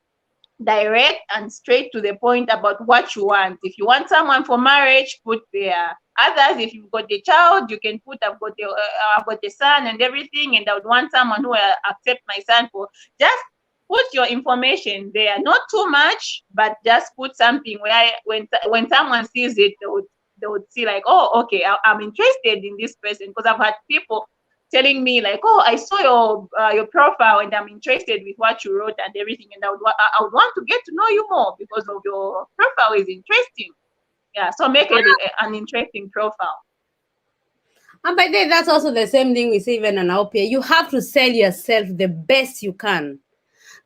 direct and straight to the point about what you want. If you want someone for marriage, put there. Others, if you've got a child, you can put I've got a son and everything, and I would want someone who will accept my son for. Just put your information there, not too much, but just put something where when someone sees it, they would see like, oh, okay, I'm interested in this person, because I've had people telling me like, oh, I saw your profile and I'm interested with what you wrote and everything, and I would want to get to know you more because of your profile is interesting. Yeah, so make it an interesting profile. And by the way, that's also the same thing we say even on our peer. You have to sell yourself the best you can.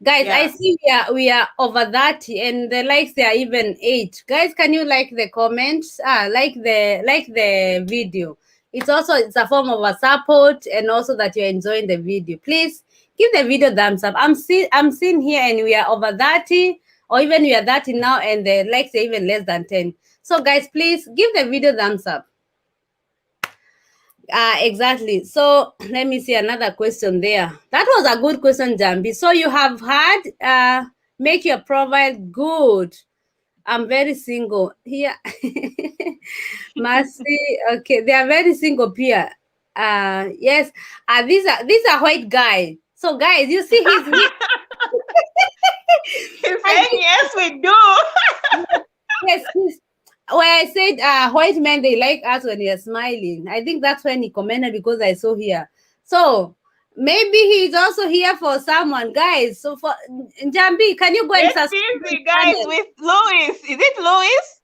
Guys, I see we are over 30 and the likes they are even 8. Guys, can you like the comments? Like the video. It's a form of a support, and also that you're enjoying the video. Please give the video thumbs up. I'm seeing here and we are over 30, or even we are 30 now and the likes are even less than 10. So guys, please give the video thumbs up. Exactly. So let me see another question there. That was a good question, Jambi. So you have had make your profile good. I'm very single here. Mercy. Okay, they are very single here. Yes. These are white guy. So guys, you see he's saying yes, we do. Yes, when I said white men, they like us when you're smiling. I think that's when he commented, because I saw here. So maybe he's also here for someone, guys. So for Jambi, can you go and subscribe? Guys, with Louis. Is it Louis?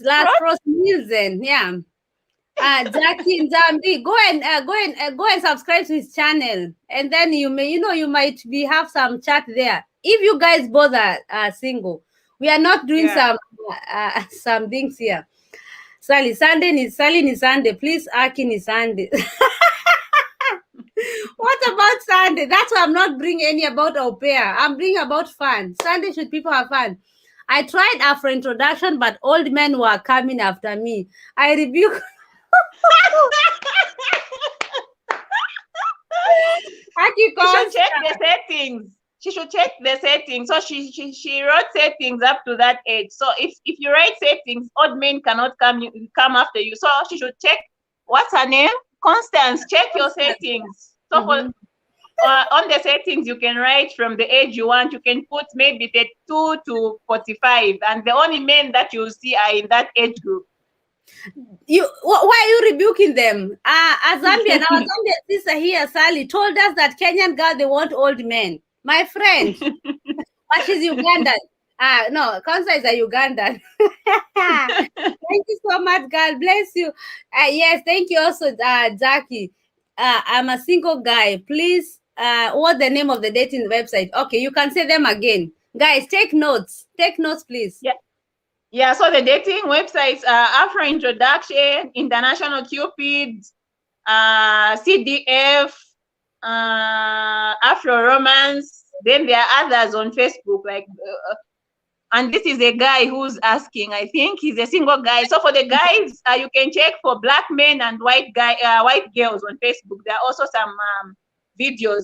Last Frost Nielsen, yeah. Jackie and Jambi, go and subscribe to his channel, and then you might have some chat there. If you guys both are single, we are not doing some things here. Sally ni Sunday. Please, Aki ni Sunday. What about Sunday? That's why I'm not bringing any about au pair. I'm bringing about fun. Sunday should people have fun. I tried after introduction, but old men were coming after me. I rebuke. She should check the settings. She should check the settings. So she wrote settings up to that age. So if you write settings, old men cannot come after you. So she should check. What's her name? Constance. Check your settings. So on the settings, you can write from the age you want. You can put maybe 32 to 45, and the only men that you see are in that age group. Why are you rebuking them? Our Zambian sister here, Sally, told us that Kenyan girls, they want old men. My friend, but she's Ugandan. No, Constance is a Ugandan. Thank you so much, God bless you. Yes, thank you also, Jackie. I'm a single guy. Please, what's the name of the dating website? Okay, you can say them again. Guys, take notes. Take notes, please. Yeah, so the dating websites are Afro Introduction, International Cupid, CDF, Afro Romance. Then there are others on Facebook, like, and this is a guy who's asking. I think he's a single guy. So for the guys, you can check for black men and white girls on Facebook. There are also some videos.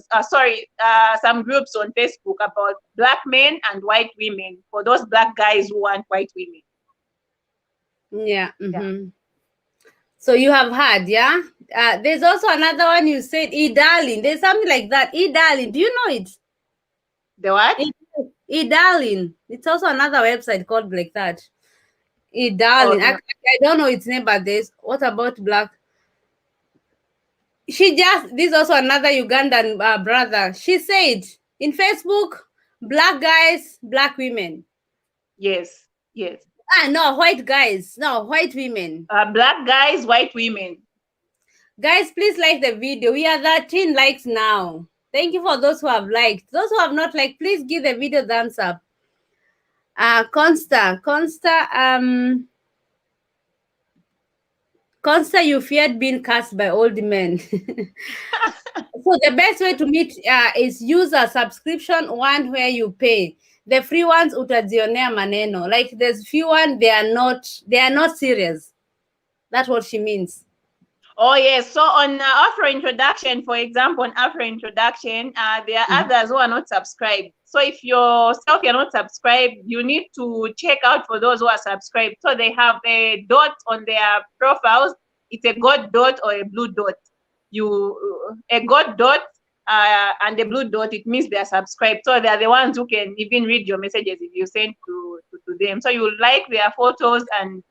Some groups on Facebook about black men and white women for those black guys who want white women. Yeah. Yeah. So you have had, yeah? There's also another one you said, E-Darling. There's something like that. E-Darling. Do you know it? The what? E-Darling. It's also another website called like that. Oh, E-Darling. no. I don't know its name, but there's, what about Black? This is also another Ugandan brother. She said in Facebook, black guys, black women. Yes, yes. No, white guys. No, white women. Black guys, white women. Guys, please like the video. We are 13 likes now. Thank you for those who have liked. Those who have not liked, please give the video thumbs up. Consta, you feared being cast by old men. So the best way to meet is use a subscription one where you pay. The free ones utazionea maneno. Like there's few one, they are not serious. That's what she means. Oh yes. So on Afro Introduction, for example, on Afro Introduction, there are others who are not subscribed. So if yourself you're not subscribed, you need to check out for those who are subscribed. So they have a dot on their profiles. It's a gold dot or a blue dot. A gold dot and a blue dot, it means they are subscribed. So they are the ones who can even read your messages if you send to them. So you like their photos, and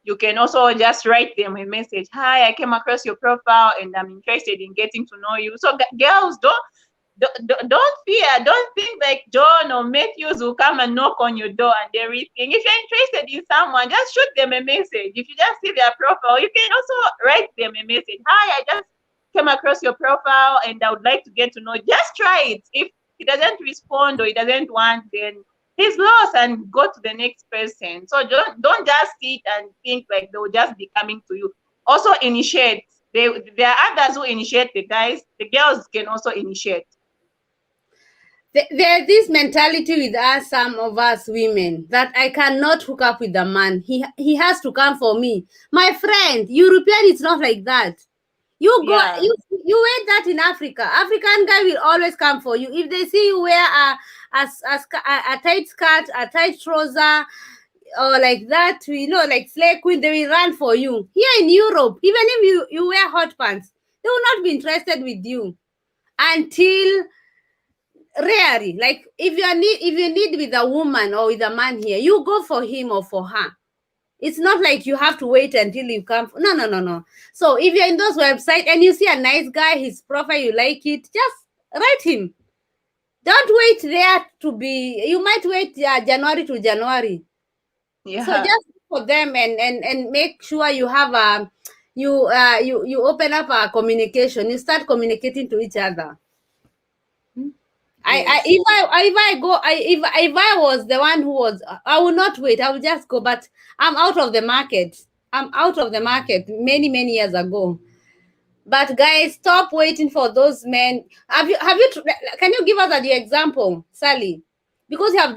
you can also just write them a message. Hi, I came across your profile and I'm interested in getting to know you. So girls, don't fear. Don't think like John or Matthews will come and knock on your door and everything. If you're interested in someone, just shoot them a message. If you just see their profile, you can also write them a message. Hi, I just came across your profile and I would like to get to know. Just try it. If he doesn't respond or he doesn't want, then he's lost and go to the next person. So don't just sit and think like they will just be coming to you. Also initiate. There are others who initiate the guys. The girls can also initiate. There's this mentality with us, some of us women, that I cannot hook up with a man. He has to come for me. My friend, European, it's not like that. You go, Yeah. you wear that in Africa. African guy will always come for you. If they see you wear a tight skirt, a tight trouser, or like that, like slay queen, they will run for you. Here in Europe, even if you wear hot pants, they will not be interested with you until rarely. Like if you need with a woman or with a man here, you go for him or for her. It's not like you have to wait until you come. No. So if you're in those websites and you see a nice guy, his profile, you like it, just write him. Don't wait there to be. You might wait January to January. Yeah. So just for them and make sure you have you open up a communication. You start communicating to each other. Yes. If I was the one who was, I would not wait. I would just go. But I'm out of the market. I'm out of the market many years ago. But guys, stop waiting for those men. Have you? Can you give us the example, Sally? Because you have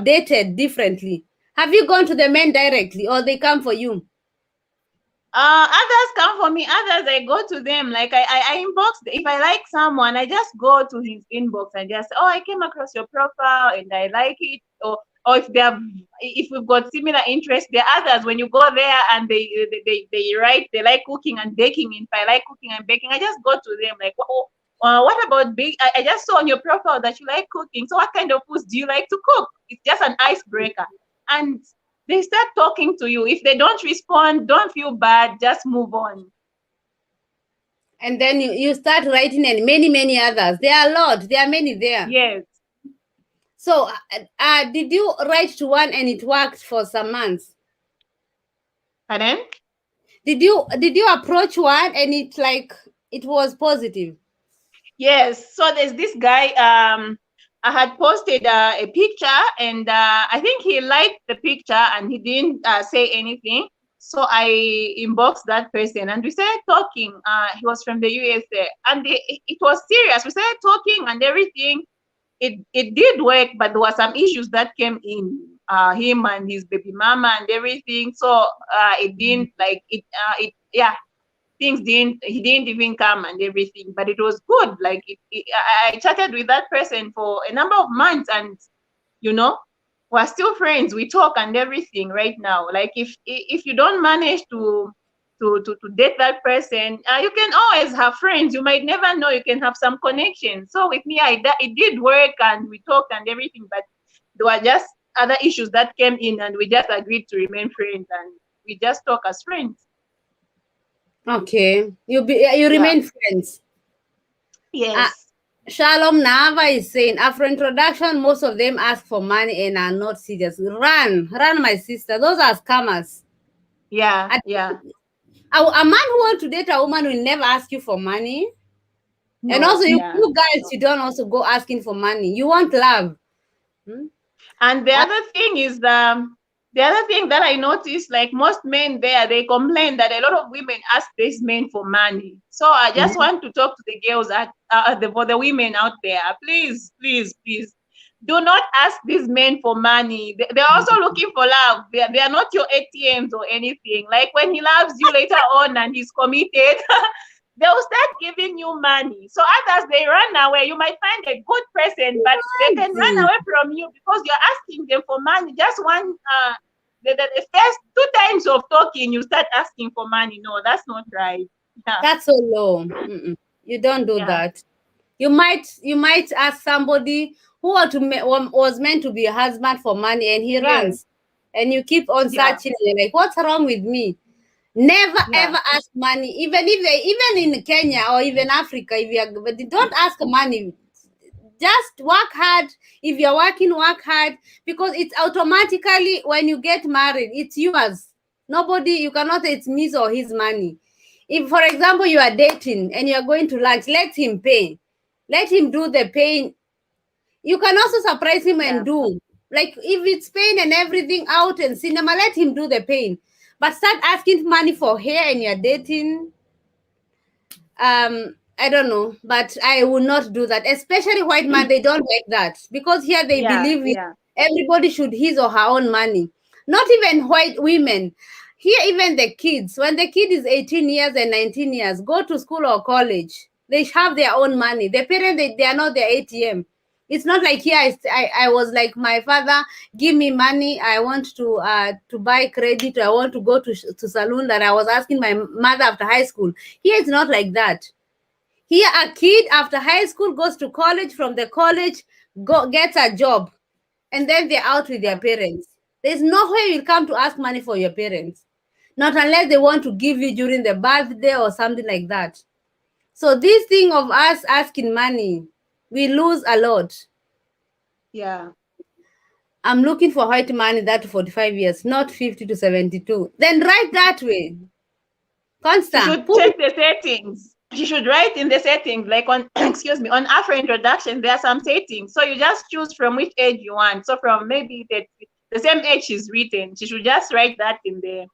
dated differently. Have you gone to the men directly, or they come for you? Others come for me. Others I go to them. Like I inbox. If I like someone, I just go to his inbox and just, oh, I came across your profile and I like it. Or if we've got similar interests. There are others when you go there and they write they like cooking and baking. If I like cooking and baking, I just go to them like, what about bake? I just saw on your profile that you like cooking. So what kind of foods do you like to cook? It's just an icebreaker. And they start talking to you. If they don't respond, don't feel bad. Just move on. And then you start writing, and many others. There are a lot. There are many there. Yes. So, did you write to one and it worked for some months? Pardon? Did you approach one and it was positive? Yes. So there's this guy. I had posted a picture, and I think he liked the picture and he didn't say anything. So I inboxed that person and we started talking. He was from the USA, and it was serious. We started talking and everything. It did work, but there were some issues that came in, him and his baby mama and everything. So it didn't like it. Yeah, things didn't. He didn't even come and everything. But it was good. Like I chatted with that person for a number of months, and you know, we're still friends. We talk and everything right now. Like if you don't manage to date that person, you can always have friends. You might never know. You can have some connection. So with me, it did work, and we talked and everything. But there were just other issues that came in, and we just agreed to remain friends, and we just talk as friends. Okay, you Yeah. remain friends. Yes. Shalom Nava is saying, after introduction, most of them ask for money and are not serious. Run, my sister. Those are scammers. Yeah. A, Yeah. a man who wants to date a woman will never ask you for money. And also, No. Yeah. you guys, you don't also go asking for money. You want love. And the other thing that I noticed, like most men there, they complain that a lot of women ask these men for money. So I just want to talk to the girls for the women out there. Please, please, please, do not ask these men for money. They're also looking for love. They are not your ATMs or anything. Like when he loves you later on and he's committed, they'll start giving you money. So others, they run away. You might find a good person, but they can run away from you because you're asking them for money. Just one, the first 2 times of talking, you start asking for money. No, that's not right. Yeah. That's so low. You don't do Yeah. that. You might ask somebody who was meant to be a husband for money, and he Yes. runs, and you keep on Yeah. searching. And you're like, what's wrong with me? Never Yeah. ever ask money, even in Kenya or even Africa. But don't ask money. Just work hard. If you're working, work hard, because it's automatically when you get married, it's yours. Nobody, you cannot say it's his or his money. If, for example, you are dating and you are going to lunch, let him pay. Let him do the paying. You can also surprise him Yeah. and do, like, if it's pain and everything out and cinema, let him do the pain. But start asking money for hair and you're dating. I don't know, but I will not do that. Especially white man, they don't like that, because here they Yeah. believe Yeah. everybody should his or her own money. Not even white women. Here, even the kids, when the kid is 18 years and 19 years, go to school or college, they have their own money. The parents, they are not their ATM. It's not like here. I was like, my father, give me money. I want to buy credit. I want to go to saloon. That I was asking my mother after high school. Here it's not like that. Here a kid after high school goes to college. From the college, gets a job, and then they're out with their parents. There's no way you'll come to ask money for your parents, not unless they want to give you during the birthday or something like that. So this thing of us asking money, we lose a lot. Yeah. I'm looking for white money that 45 years, not 50 to 72. Then write that way. She Constant. should Put check the settings. She should write in the settings, like on, excuse me, on Afro introduction, there are some settings. So you just choose from which age you want. So from maybe the same age she's written, she should just write that in there.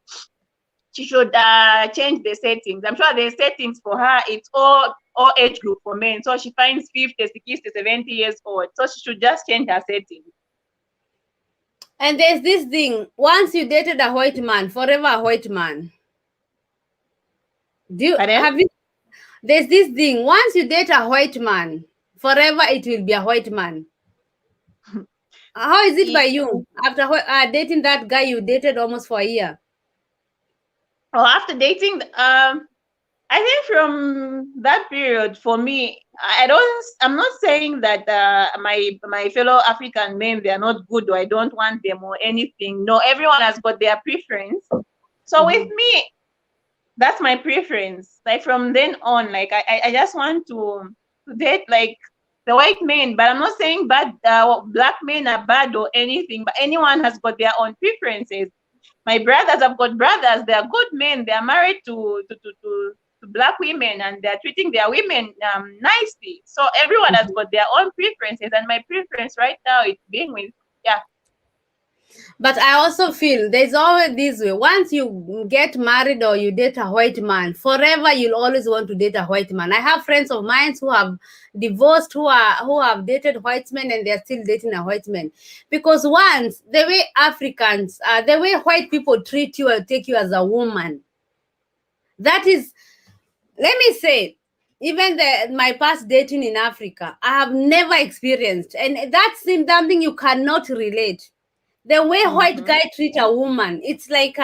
She should change the settings. I'm sure the settings for her, it's all age group for men. So she finds 50, 60, 70 years old. So she should just change her settings. And there's this thing. Once you dated a white man, forever a white man. Pardon? Have you? There's this thing. Once you date a white man, forever it will be a white man. How is it by you? After dating that guy you dated almost for a year. Well, after dating, I think from that period, for me, I'm not saying that my fellow African men, they are not good or I don't want them or anything. No, everyone has got their preference. So with me, that's my preference. Like from then on, like I just want to date like the white men, but I'm not saying bad black men are bad or anything, but anyone has got their own preferences. My brothers, I've got brothers, they are good men, they are married to Black women, and they're treating their women nicely. So everyone has got their own preferences, and my preference right now is being with, yeah. But I also feel there's always this way. Once you get married or you date a white man, forever you'll always want to date a white man. I have friends of mine who have divorced, who have dated white men, and they're still dating a white man. Because once the way Africans, the way white people treat you or take you as a woman, that is, let me say, even my past dating in Africa, I have never experienced, and that's something you cannot relate. The way white guy treat a woman, it's like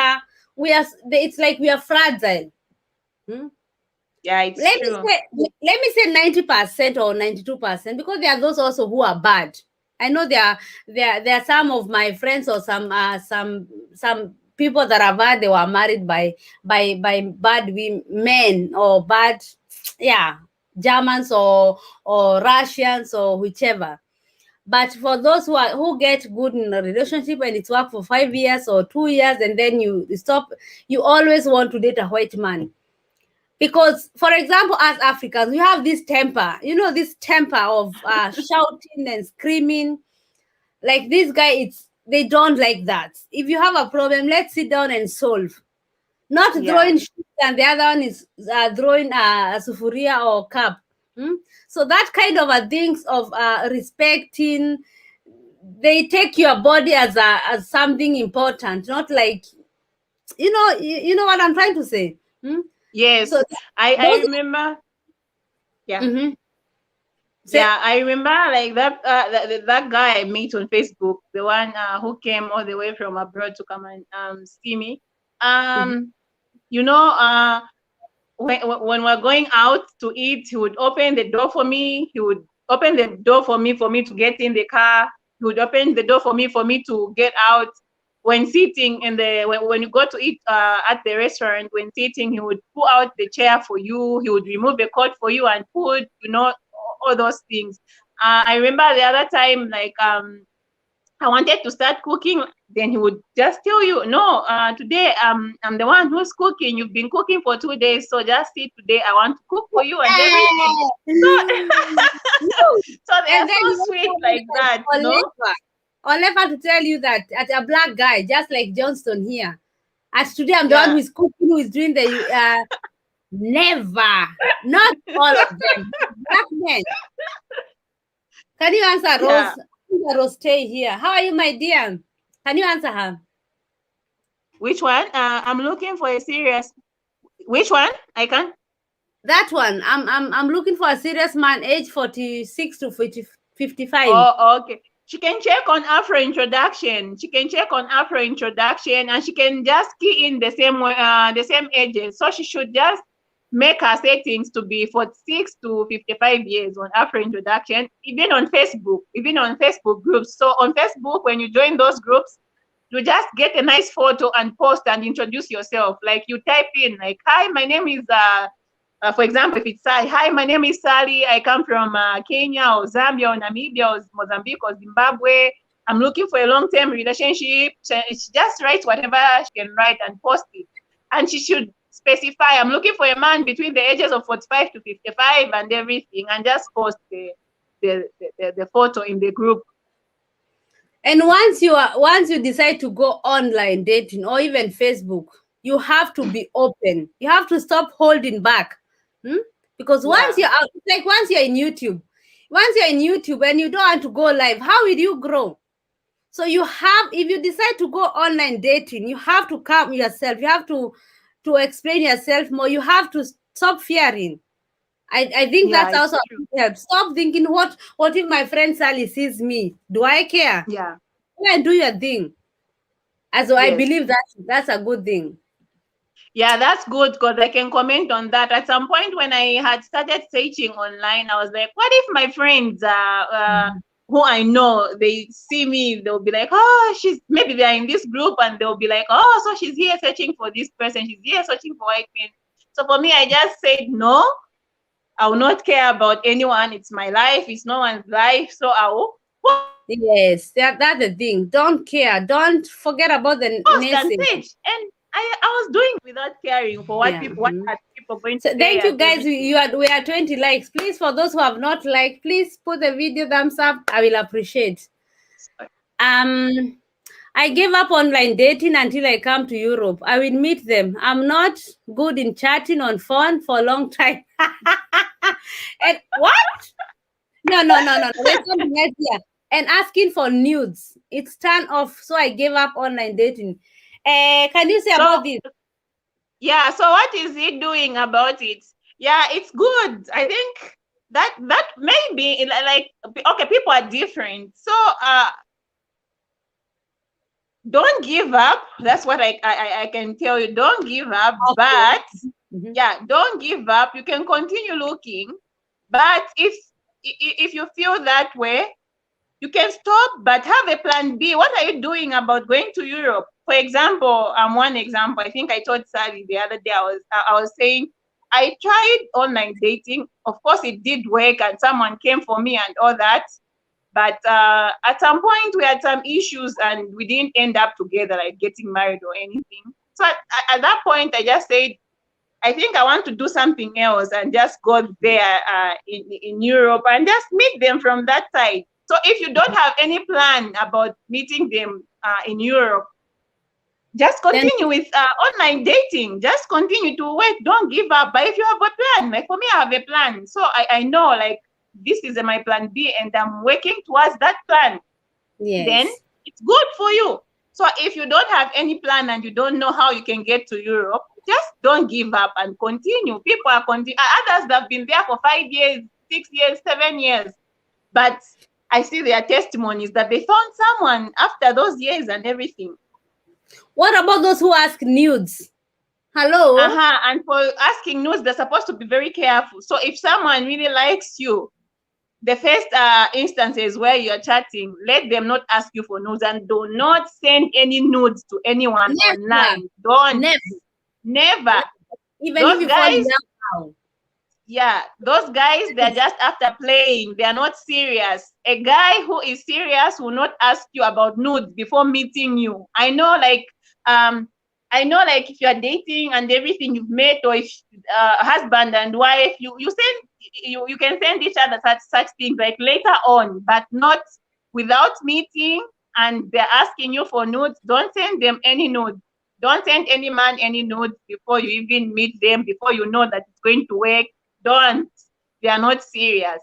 it's like we are fragile. Hmm? Yeah, it's true. Let me say 90% or 92%, because there are those also who are bad. I know there are some of my friends or some people that are bad. They were married by bad men or bad, yeah, Germans or Russians or whichever. But for those who get good in a relationship and it's worked for 5 years or 2 years, and then you stop, you always want to date a white man. Because, for example, as Africans, we have this temper, this temper of shouting and screaming. Like this guy, they don't like that. If you have a problem, let's sit down and solve. Not throwing shit, and the other one is throwing a sufuria or cup. So that kind of a things of respecting, they take your body as something important, not like, you know what I'm trying to say. Yes. So I remember. Yeah. Yeah, I remember like that guy I met on Facebook, the one who came all the way from abroad to come and see me. You know, when we're going out to eat, he would open the door for me. He would open the door for me to get in the car. He would open the door for me to get out. When sitting in when you go to eat at the restaurant, when sitting, he would pull out the chair for you. He would remove the coat for you and put, all those things. I remember the other time, like I wanted to start cooking, then he would just tell you, no, today I'm the one who's cooking. You've been cooking for 2 days, so just see today. I want to cook for you and everything. So they're so sweet like that, Olefa to tell you that at a black guy, just like Johnston here. As today, I'm the one who is cooking, who is doing the never, not all of them, black men. Can you answer, Rose? Rose, stay here. How are you, my dear? Can you answer her? Which one? I'm looking for a serious. Which one? I can. That one. I'm looking for a serious man, age 46 to 55. Oh, okay. She can check on Afro introduction. She can check on Afro introduction, and she can just key in the same ages. So she should just make her settings to be 46 to 55 years on Afro introduction, even on Facebook groups. So on Facebook, when you join those groups, you just get a nice photo and post and introduce yourself. Like you type in, like, hi, my name is, for example, if it's Sally, hi, my name is Sally. I come from Kenya or Zambia or Namibia or Mozambique or Zimbabwe. I'm looking for a long-term relationship. She just writes whatever she can write and post it. And she should specify, I'm looking for a man between the ages of 45 to 55 and everything, and just post the photo in the group. And once you decide to go online dating or even Facebook, you have to be open. You have to stop holding back. Because once you're out, like once you're in YouTube and you don't want to go live, how will you grow? So if you decide to go online dating, you have to calm yourself. You have to explain yourself more. You have to stop fearing. I think that's also help. Stop thinking, what if my friend Sally sees me? Do I care? Yeah. Go and do your thing. I believe that's a good thing. Yeah, that's good, because I can comment on that. At some point when I had started searching online, I was like, what if my friends who I know, they see me, they'll be like, oh, maybe they're in this group, and they'll be like, oh, so she's here searching for this person, she's here searching for white men. So for me, I just said, no, I will not care about anyone. It's my life, it's no one's life. So I will. Yes, that's the thing. Don't care. Don't forget about the naysayers. And I was doing without caring for what people for going to So thank share you guys. everything. We are 20 likes. Please, for those who have not liked, please put the video thumbs up. I will appreciate. Um I gave up online dating until I come to Europe. I will meet them. I'm not good in chatting on phone for a long time. And what? No. There's something else here. And asking for nudes. It's turn off. So I gave up online dating. Can you say So about this? yeah, so what is he doing about it? Yeah, it's good. I think that maybe like okay, people are different. So don't give up. That's what I can tell you. Don't give up, Okay. but Mhm. yeah, don't give up. You can continue looking, but if you feel that way, you can stop, but have a plan B. What are you doing about going to Europe? For example, one example, I think I told Sally the other day, I was saying I tried online dating. Of course, it did work, and someone came for me and all that. But at some point, we had some issues, and we didn't end up together, like getting married or anything. So at that point, I just said, I think I want to do something else and just go there in Europe and just meet them from that side. So if you don't have any plan about meeting them in Europe, just Then continue with online dating. Just continue to wait. Don't give up. But if you have a plan, like for me, I have a plan. So I know like this is my plan B and I'm working towards that plan. Then yes. it's good for you. So if you don't have any plan and you don't know how you can get to Europe, just don't give up and continue. People are continue. Others that have been there for 5 years, 6 years, 7 years. But I see their testimonies that they found someone after those years and everything. What about those who ask nudes? Hello? And for asking news, they're supposed to be very careful. So if someone really likes you, the first instances where you're chatting, let them not ask you for nudes and do not send any nudes to anyone Never. online. Don't. Never. Never. Even if Those you fall in guys, love yeah, those guys, they're just after playing. They're not serious. A guy who is serious will not ask you about nudes before meeting you. Um, I know like if you're dating and everything you've met, or if husband and wife, you can send each other such things like later on, but not without meeting and they're asking you for nudes. Don't send them any nudes. Don't send any man any nudes before you even meet them, before you know that it's going to work. Don't. They are not serious.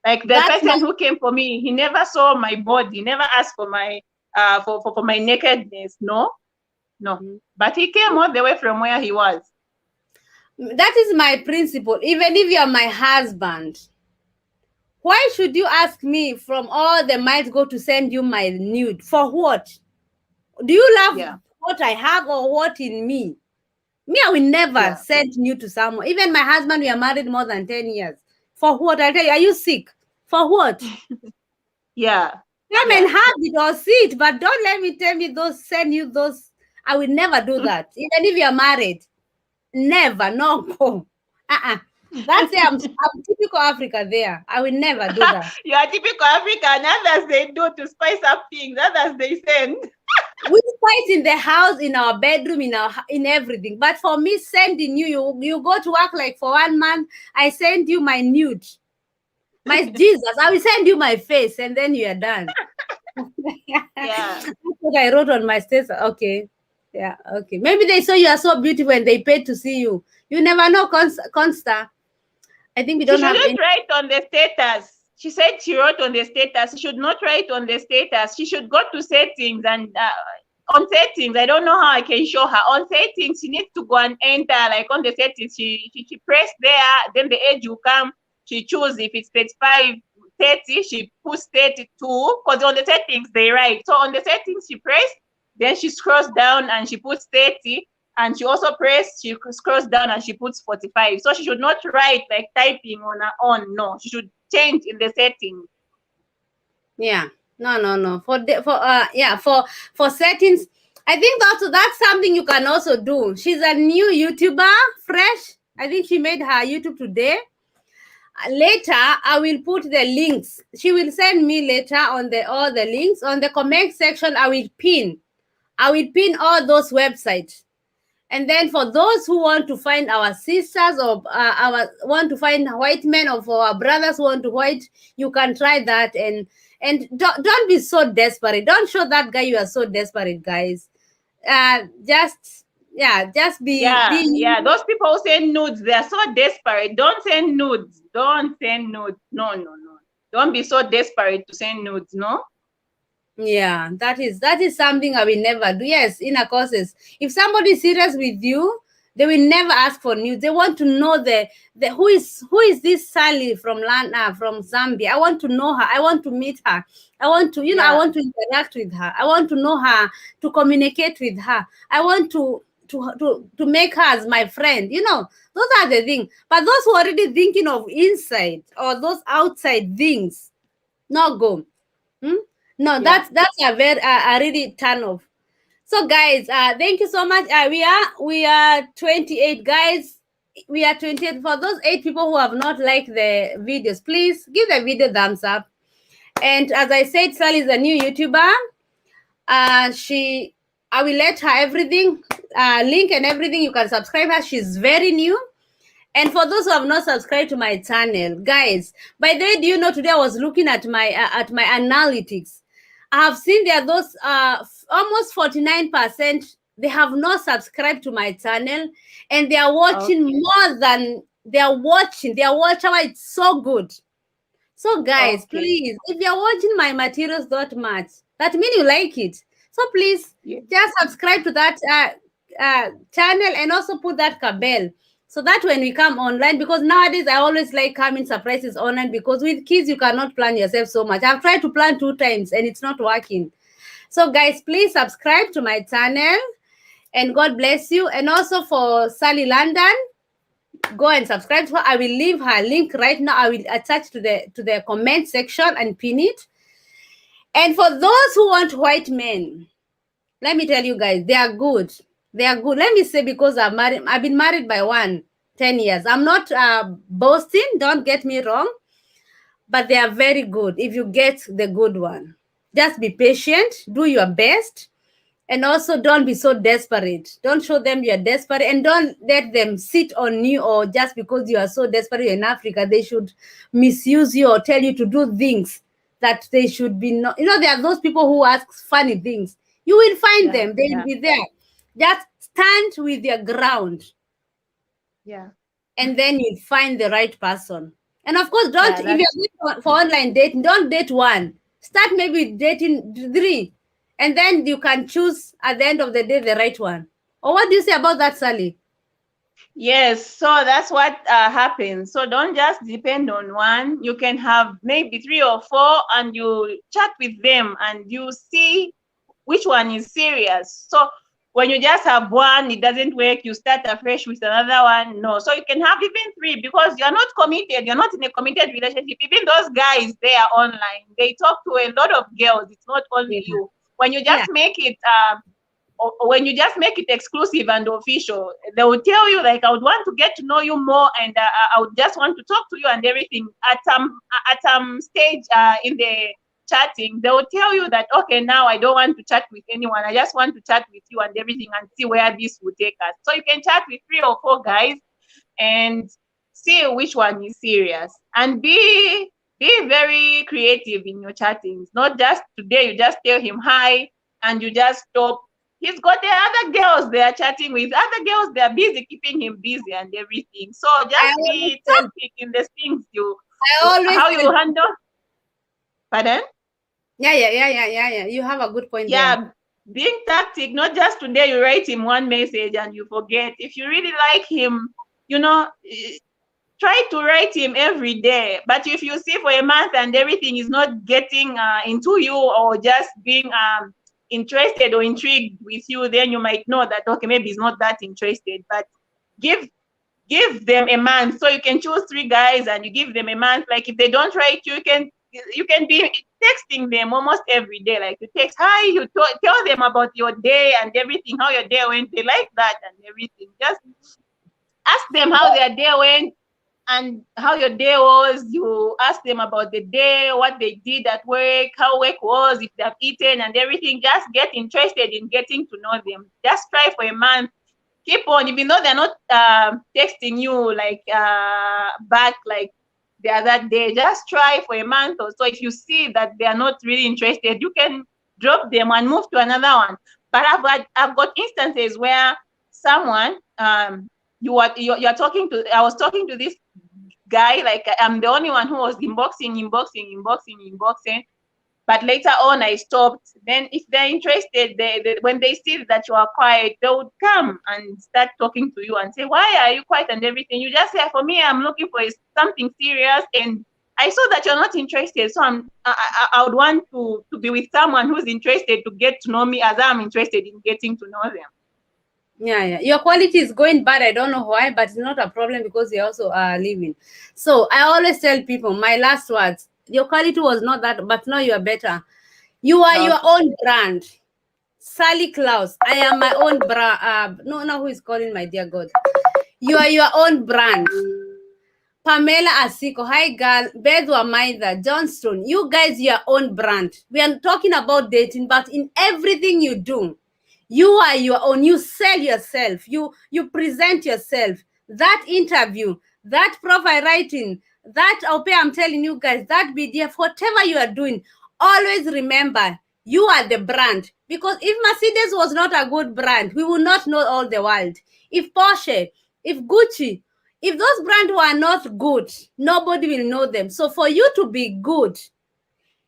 Like the that's my person who came for me, he never saw my body, he never asked for my for my nakedness. No. But he came all the way from where he was. that is my principle. Even if you're my husband, why should you ask me from all the miles go to send you my nude? For what? Do you love Yeah. what I have or what in me? Me, I will never Yeah. send nude to someone. Even my husband, we are married more than 10 years. For what? I tell you, are you sick? For what? Yeah. Come and Yeah. have it or see it, but don't let me tell me those, send you those. I will never do that. Even if you're married. Never, no. That's it. I'm typical Africa there. I will never do that. You are typical African. Others they do to spice up things. Others they send. We fight in the house, in our bedroom, in everything. But for me, sending you go to work like for 1 month. I send you my nude, my Jesus. I will send you my face, and then you are done. Yeah. That's what I wrote on my status. Okay, yeah, okay. Maybe they saw you are so beautiful and they paid to see you. You never know, Consta. I think we She don't have shouldn't any. write on the status. She said she wrote on the status. She should not write on the status. She should go to settings and on settings. I don't know how I can show her. On settings, she needs to go and enter like on the settings. She press there, then the age will come. She choose if it's 35, 30. She puts 32 because on the settings they write. So on the settings she press, then she scrolls down and she puts 30. And she also she scrolls down and she puts 45. So she should not write like typing on her own. No, she should change in the settings. Yeah, no. For settings, I think that's something you can also do. She's a new YouTuber, fresh. I think she made her YouTube today. Later, I will put the links. She will send me later on all the links on the comment section. I will pin all those websites. And then for those who want to find our sisters or our want to find white men, or for our brothers who want to white, you can try that. And don't be so desperate. Don't show that guy you are so desperate, guys. Just yeah, just be Yeah. Those people who send nudes, they are so desperate. Don't send nudes. Don't send nudes. No, no, no. Don't be so desperate to send nudes, no? Yeah, that is something I will never do. Yes, inner courses. If somebody is serious with you, they will never ask for news. They want to know the who is this Sally from from Zambia. I want to know her. I want to meet her. I want to, I Yeah. want to interact with her. I want to know her, to communicate with her. I want to make her as my friend. Those are the things. But those who are already thinking of inside or those outside things, not go. Hmm? No, Yeah. that's a very a really turn off. So guys, thank you so much. We are 28 guys. We are 28. For those 8 people who have not liked the videos, please give the video thumbs up. And as I said, Sally is a new YouTuber. She I will let her everything, link and everything. You can subscribe her. She's very new. And for those who have not subscribed to my channel, guys, by the way, do you know today I was looking at my analytics. I have seen there are those almost 49%, they have not subscribed to my channel, and they are watching Okay. more than they are watching. Their watch hour is so good. So guys, Okay. please, if you're watching my materials that much, that means you like it. So please Yeah. just subscribe to that channel, and also put that bell, so that when we come online, because nowadays I always like coming surprises online, because with kids you cannot plan yourself so much. I've tried to plan 2 times and it's not working. So guys, please subscribe to my channel, and God bless you. And also for Sally London, go and subscribe to her. I will leave her link right now. I will attach to the comment section and pin it. And for those who want white men, let me tell you guys, they are good. They are good. Let me say, because I've been married by 10 years. I'm not boasting, don't get me wrong, but they are very good if you get the good one. Just be patient, do your best, and also don't be so desperate. Don't show them you're desperate, and don't let them sit on you, or just because you are so desperate in Africa, they should misuse you or tell you to do things that they should be not. There are those people who ask funny things. You will find Yeah. them, they will Yeah. be there. Just stand with your ground, Yeah. and then you'll find the right person. And of course, don't, Yeah. if That's you're going for online dating, don't date one. Start maybe dating 3, and then you can choose at the end of the day the right one. Or what do you say about that, Sally? Yes, so that's what happens. So don't just depend on one. You can have maybe 3 or 4, and you chat with them, and you see which one is serious. So when you just have one, it doesn't work, you start afresh with another one. No, so you can have even 3, because you're not committed. You're not in a committed relationship. Even those guys, they are online. They talk to a lot of girls. It's not only Yeah. you. When you Yeah. just make it or when you just make it exclusive and official, they will tell you, like, I would want to get to know you more, and I would just want to talk to you and everything. At some stage in the chatting, they will tell you that, okay, now I don't want to chat with anyone. I just want to chat with you and everything, and see where this will take us. So you can chat with 3 or 4 guys and see which one is serious, and be very creative in your chattings. Not just today you just tell him hi and you just stop. He's got the other girls they are chatting with. Other girls, they are busy keeping him busy and everything. So I just always be tell tactic in the things I always how tell you handle. Pardon? yeah. You have a good point there. Yeah, being tactic, not just today you write him one message and you forget. If you really like him, you know, try to write him every day. But if you see for a month and everything is not getting into you, or just being interested or intrigued with you, then you might know that, okay, maybe he's not that interested. But give them a month. So you can choose 3 guys and you give them a month. Like, if they don't write you, you can be texting them almost every day. Like, you text hi, you tell them about your day and everything, how your day went. They like that and everything. Just ask them how their day went and how your day was. You ask them about the day, what they did at work, how work was, if they have eaten and everything. Just get interested in getting to know them. Just try for a month. keep on, even though they're not texting you like back like the other day. Just try for a month or so. If you see that they are not really interested, you can drop them and move to another one. But I've got instances where someone you're talking to. I was talking to this guy, like I'm the only one who was inboxing. But later on, I stopped. Then, if they're interested, when they see that you are quiet, they would come and start talking to you and say, "Why are you quiet and everything?" You just say, "For me, I'm looking for something serious, and I saw that you're not interested, so I would want to be with someone who's interested to get to know me as I'm interested in getting to know them." Yeah. Your quality is going bad. I don't know why, but it's not a problem because you also are living. So I always tell people, my last words, your quality was not that, but now you are better. You are your own brand. SallieKlaus. I am my own brand. No, who is calling, my dear God? You are your own brand. Pamela Asiko, hi girl, Beth Wamaitha, Johnstone, you guys, your own brand. We are talking about dating, but in everything you do, you are your own. You sell yourself. You present yourself. That interview, that profile writing, that I'm telling you guys, that BDF, whatever you are doing, always remember you are the brand. Because if Mercedes was not a good brand, we would not know all the world. If Porsche, if Gucci, if those brands were not good, nobody will know them. So for you to be good,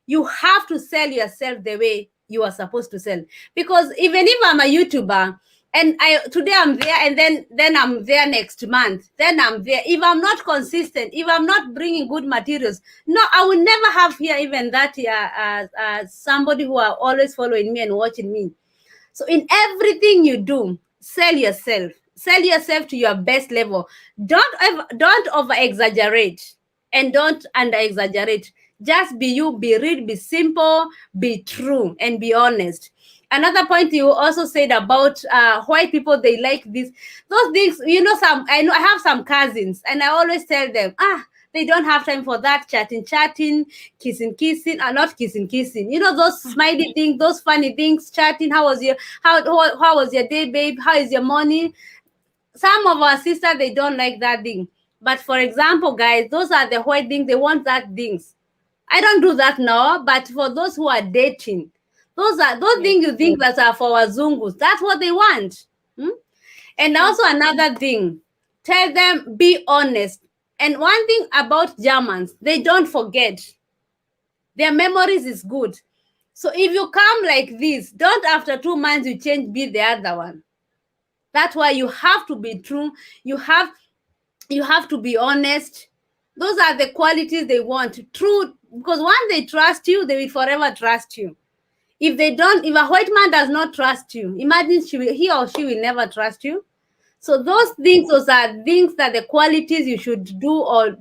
you have to sell yourself the way you are supposed to sell. Because even if I'm a YouTuber and today I'm there and then I'm there next month, then I'm there. If I'm not consistent, if I'm not bringing good materials, no, I will never have here even that somebody who are always following me and watching me. So in everything you do, sell yourself. Sell yourself to your best level. Don't over exaggerate and don't under exaggerate. Just be you, be real, be simple, be true, and be honest. Another point you also said about white people, they like those things. You know, I have some cousins, and I always tell them, they don't have time for that chatting, kissing, not kissing. You know, those smiley things, those funny things, chatting. How was your day, babe? How is your morning? Some of our sisters, they don't like that thing. But for example, guys, those are the white things. They want that things. I don't do that now. But for those who are dating, those things you think that are for our zungus. That's what they want. And also another thing, tell them, be honest. And one thing about Germans, they don't forget. Their memories is good. So if you come like this, don't after 2 months you change, be the other one. That's why you have to be true. You have to be honest. Those are the qualities they want. True, because once they trust you, they will forever trust you. If a white man does not trust you, imagine he or she will never trust you. So those are things that the qualities you should do or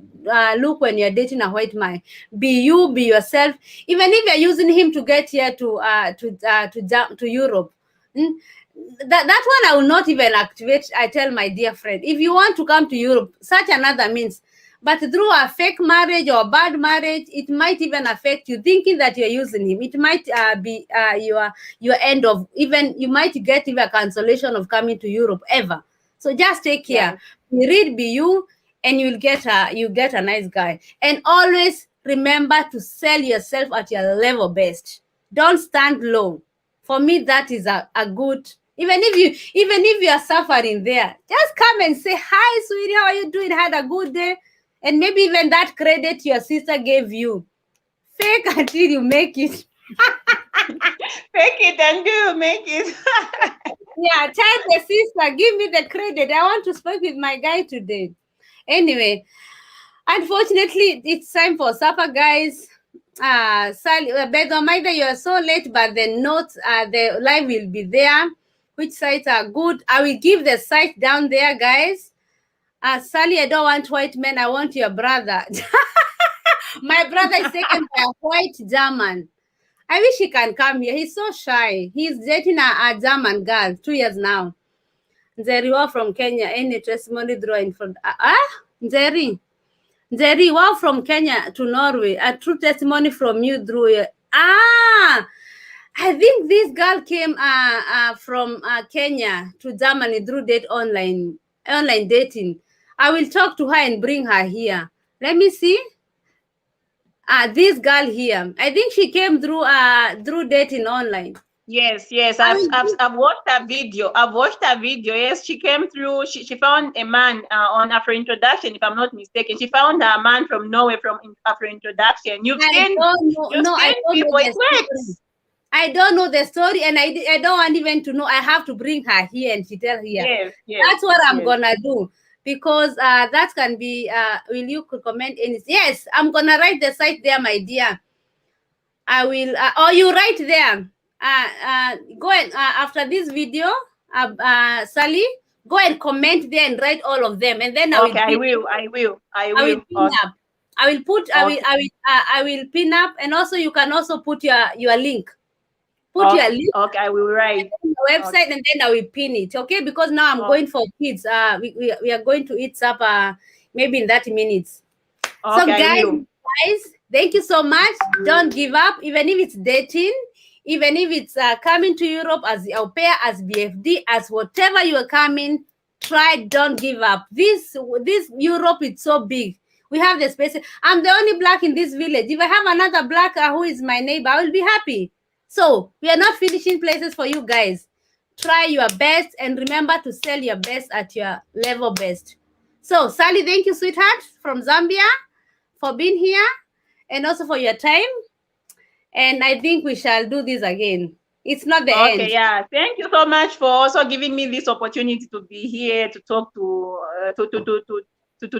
look when you're dating a white man. Be you, be yourself. Even if you're using him to get here to Europe, that one I will not even activate. I tell my dear friend, if you want to come to Europe, such another means. But through a fake marriage or bad marriage, it might even affect you, thinking that you're using him. It might be your end of, even you might get even a cancellation of coming to Europe ever. So just take care. Be real, be you, and you get a nice guy. And always remember to sell yourself at your level best. Don't stand low. For me, that is a good. Even if you are suffering there, just come and say, "Hi, sweetie, how are you doing? Had a good day?" And maybe even that credit your sister gave you. Fake until you make it. Fake it until you make it. Yeah, tell the sister, give me the credit. I want to speak with my guy today. Anyway, unfortunately, it's time for supper, guys. Sally, Bedomaida, you are so late, but the notes, the live will be there. Which sites are good? I will give the site down there, guys. Sally, I don't want white men. I want your brother. My brother is taken by a white German. I wish he can come here. He's so shy. He's dating a German girl, 2 years now. Nzeri, from Kenya. Any testimony drawing from Nzeri. Wow, from Kenya to Norway. A true testimony from you drew. I think this girl came from Kenya to Germany through online dating. I will talk to her and bring her here. Let me see. This girl here. I think she came through dating online. Yes, yes. I I've, will I've, I've watched her video. I've watched her video. Yes, she came through. She found a man on Afro Introduction, if I'm not mistaken. She found a man from Norway from Afro Introduction. You've I seen don't know. you've No, I seen don't know people. It the story. works. I don't know the story, and I don't want even to know. I have to bring her here and she tell here. Yes, yes, That's what I'm yes. gonna do, because that can be. Will you could comment any? Yes, I'm gonna write the site there, my dear. I will. Or you write there. Go and after this video, Sally, go and comment there and write all of them, and then I will Okay, I pin. will. I will. I I will will. pin Okay. up. I will put. Okay. I will pin up, and also you can also put your link. Put your Okay. link Okay. I will write. on the Okay. website, and then I will pin it. Okay, because now I'm Okay. going for kids. We are going to eat supper maybe in 30 minutes. So Okay. I will. guys, thank you so much. Don't give up, even if it's dating, even if it's coming to Europe as au pair, as BFD, as whatever you are coming. Try, don't give up. This Europe is so big. We have the space. I'm the only black in this village. If I have another black who is my neighbor, I will be happy. So we are not finishing places for you guys. Try your best and remember to sell your best at your level best. So Sally, thank you, sweetheart, from Zambia, for being here and also for your time. And I think we shall do this again. It's not the Okay, end. yeah. Thank you so much for also giving me this opportunity to be here to talk to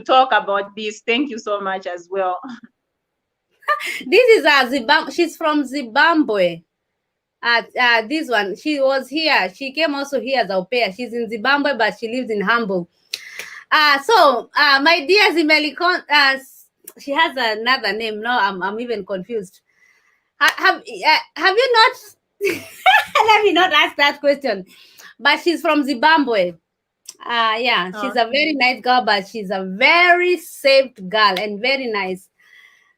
talk about this. Thank you so much as well. This is Zimbabwe. She's from Zimbabwe. This one, she was here. She came also here as au pair. She's in Zimbabwe, but she lives in Hamburg. My dear Zimelicon, she has another name. No, I'm even confused. Have you not? Let me not ask that question. But she's from Zimbabwe. Yeah, she's a very nice girl, but she's a very saved girl and very nice.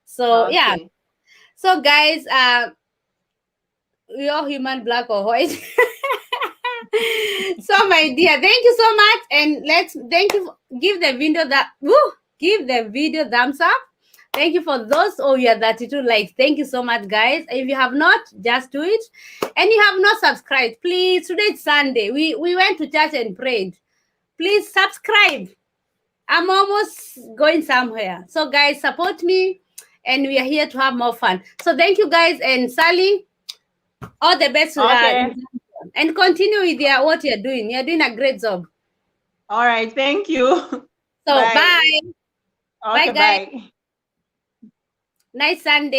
So yeah. Okay. So guys, we all human, black or white. So my dear, thank you so much, and give the video give the video thumbs up. Thank you for those of you 32 likes. Thank you so much, guys. If you have not, just do it. And you have not subscribed, please. Today is Sunday. We went to church and prayed. Please subscribe. I'm almost going somewhere. So guys, support me, and we are here to have more fun. So thank you guys, and Sally, all the best. Okay. And continue with what you're doing. You're doing a great job. All right. Thank you. So Bye. bye. Okay, Bye guys. bye. Nice Sunday.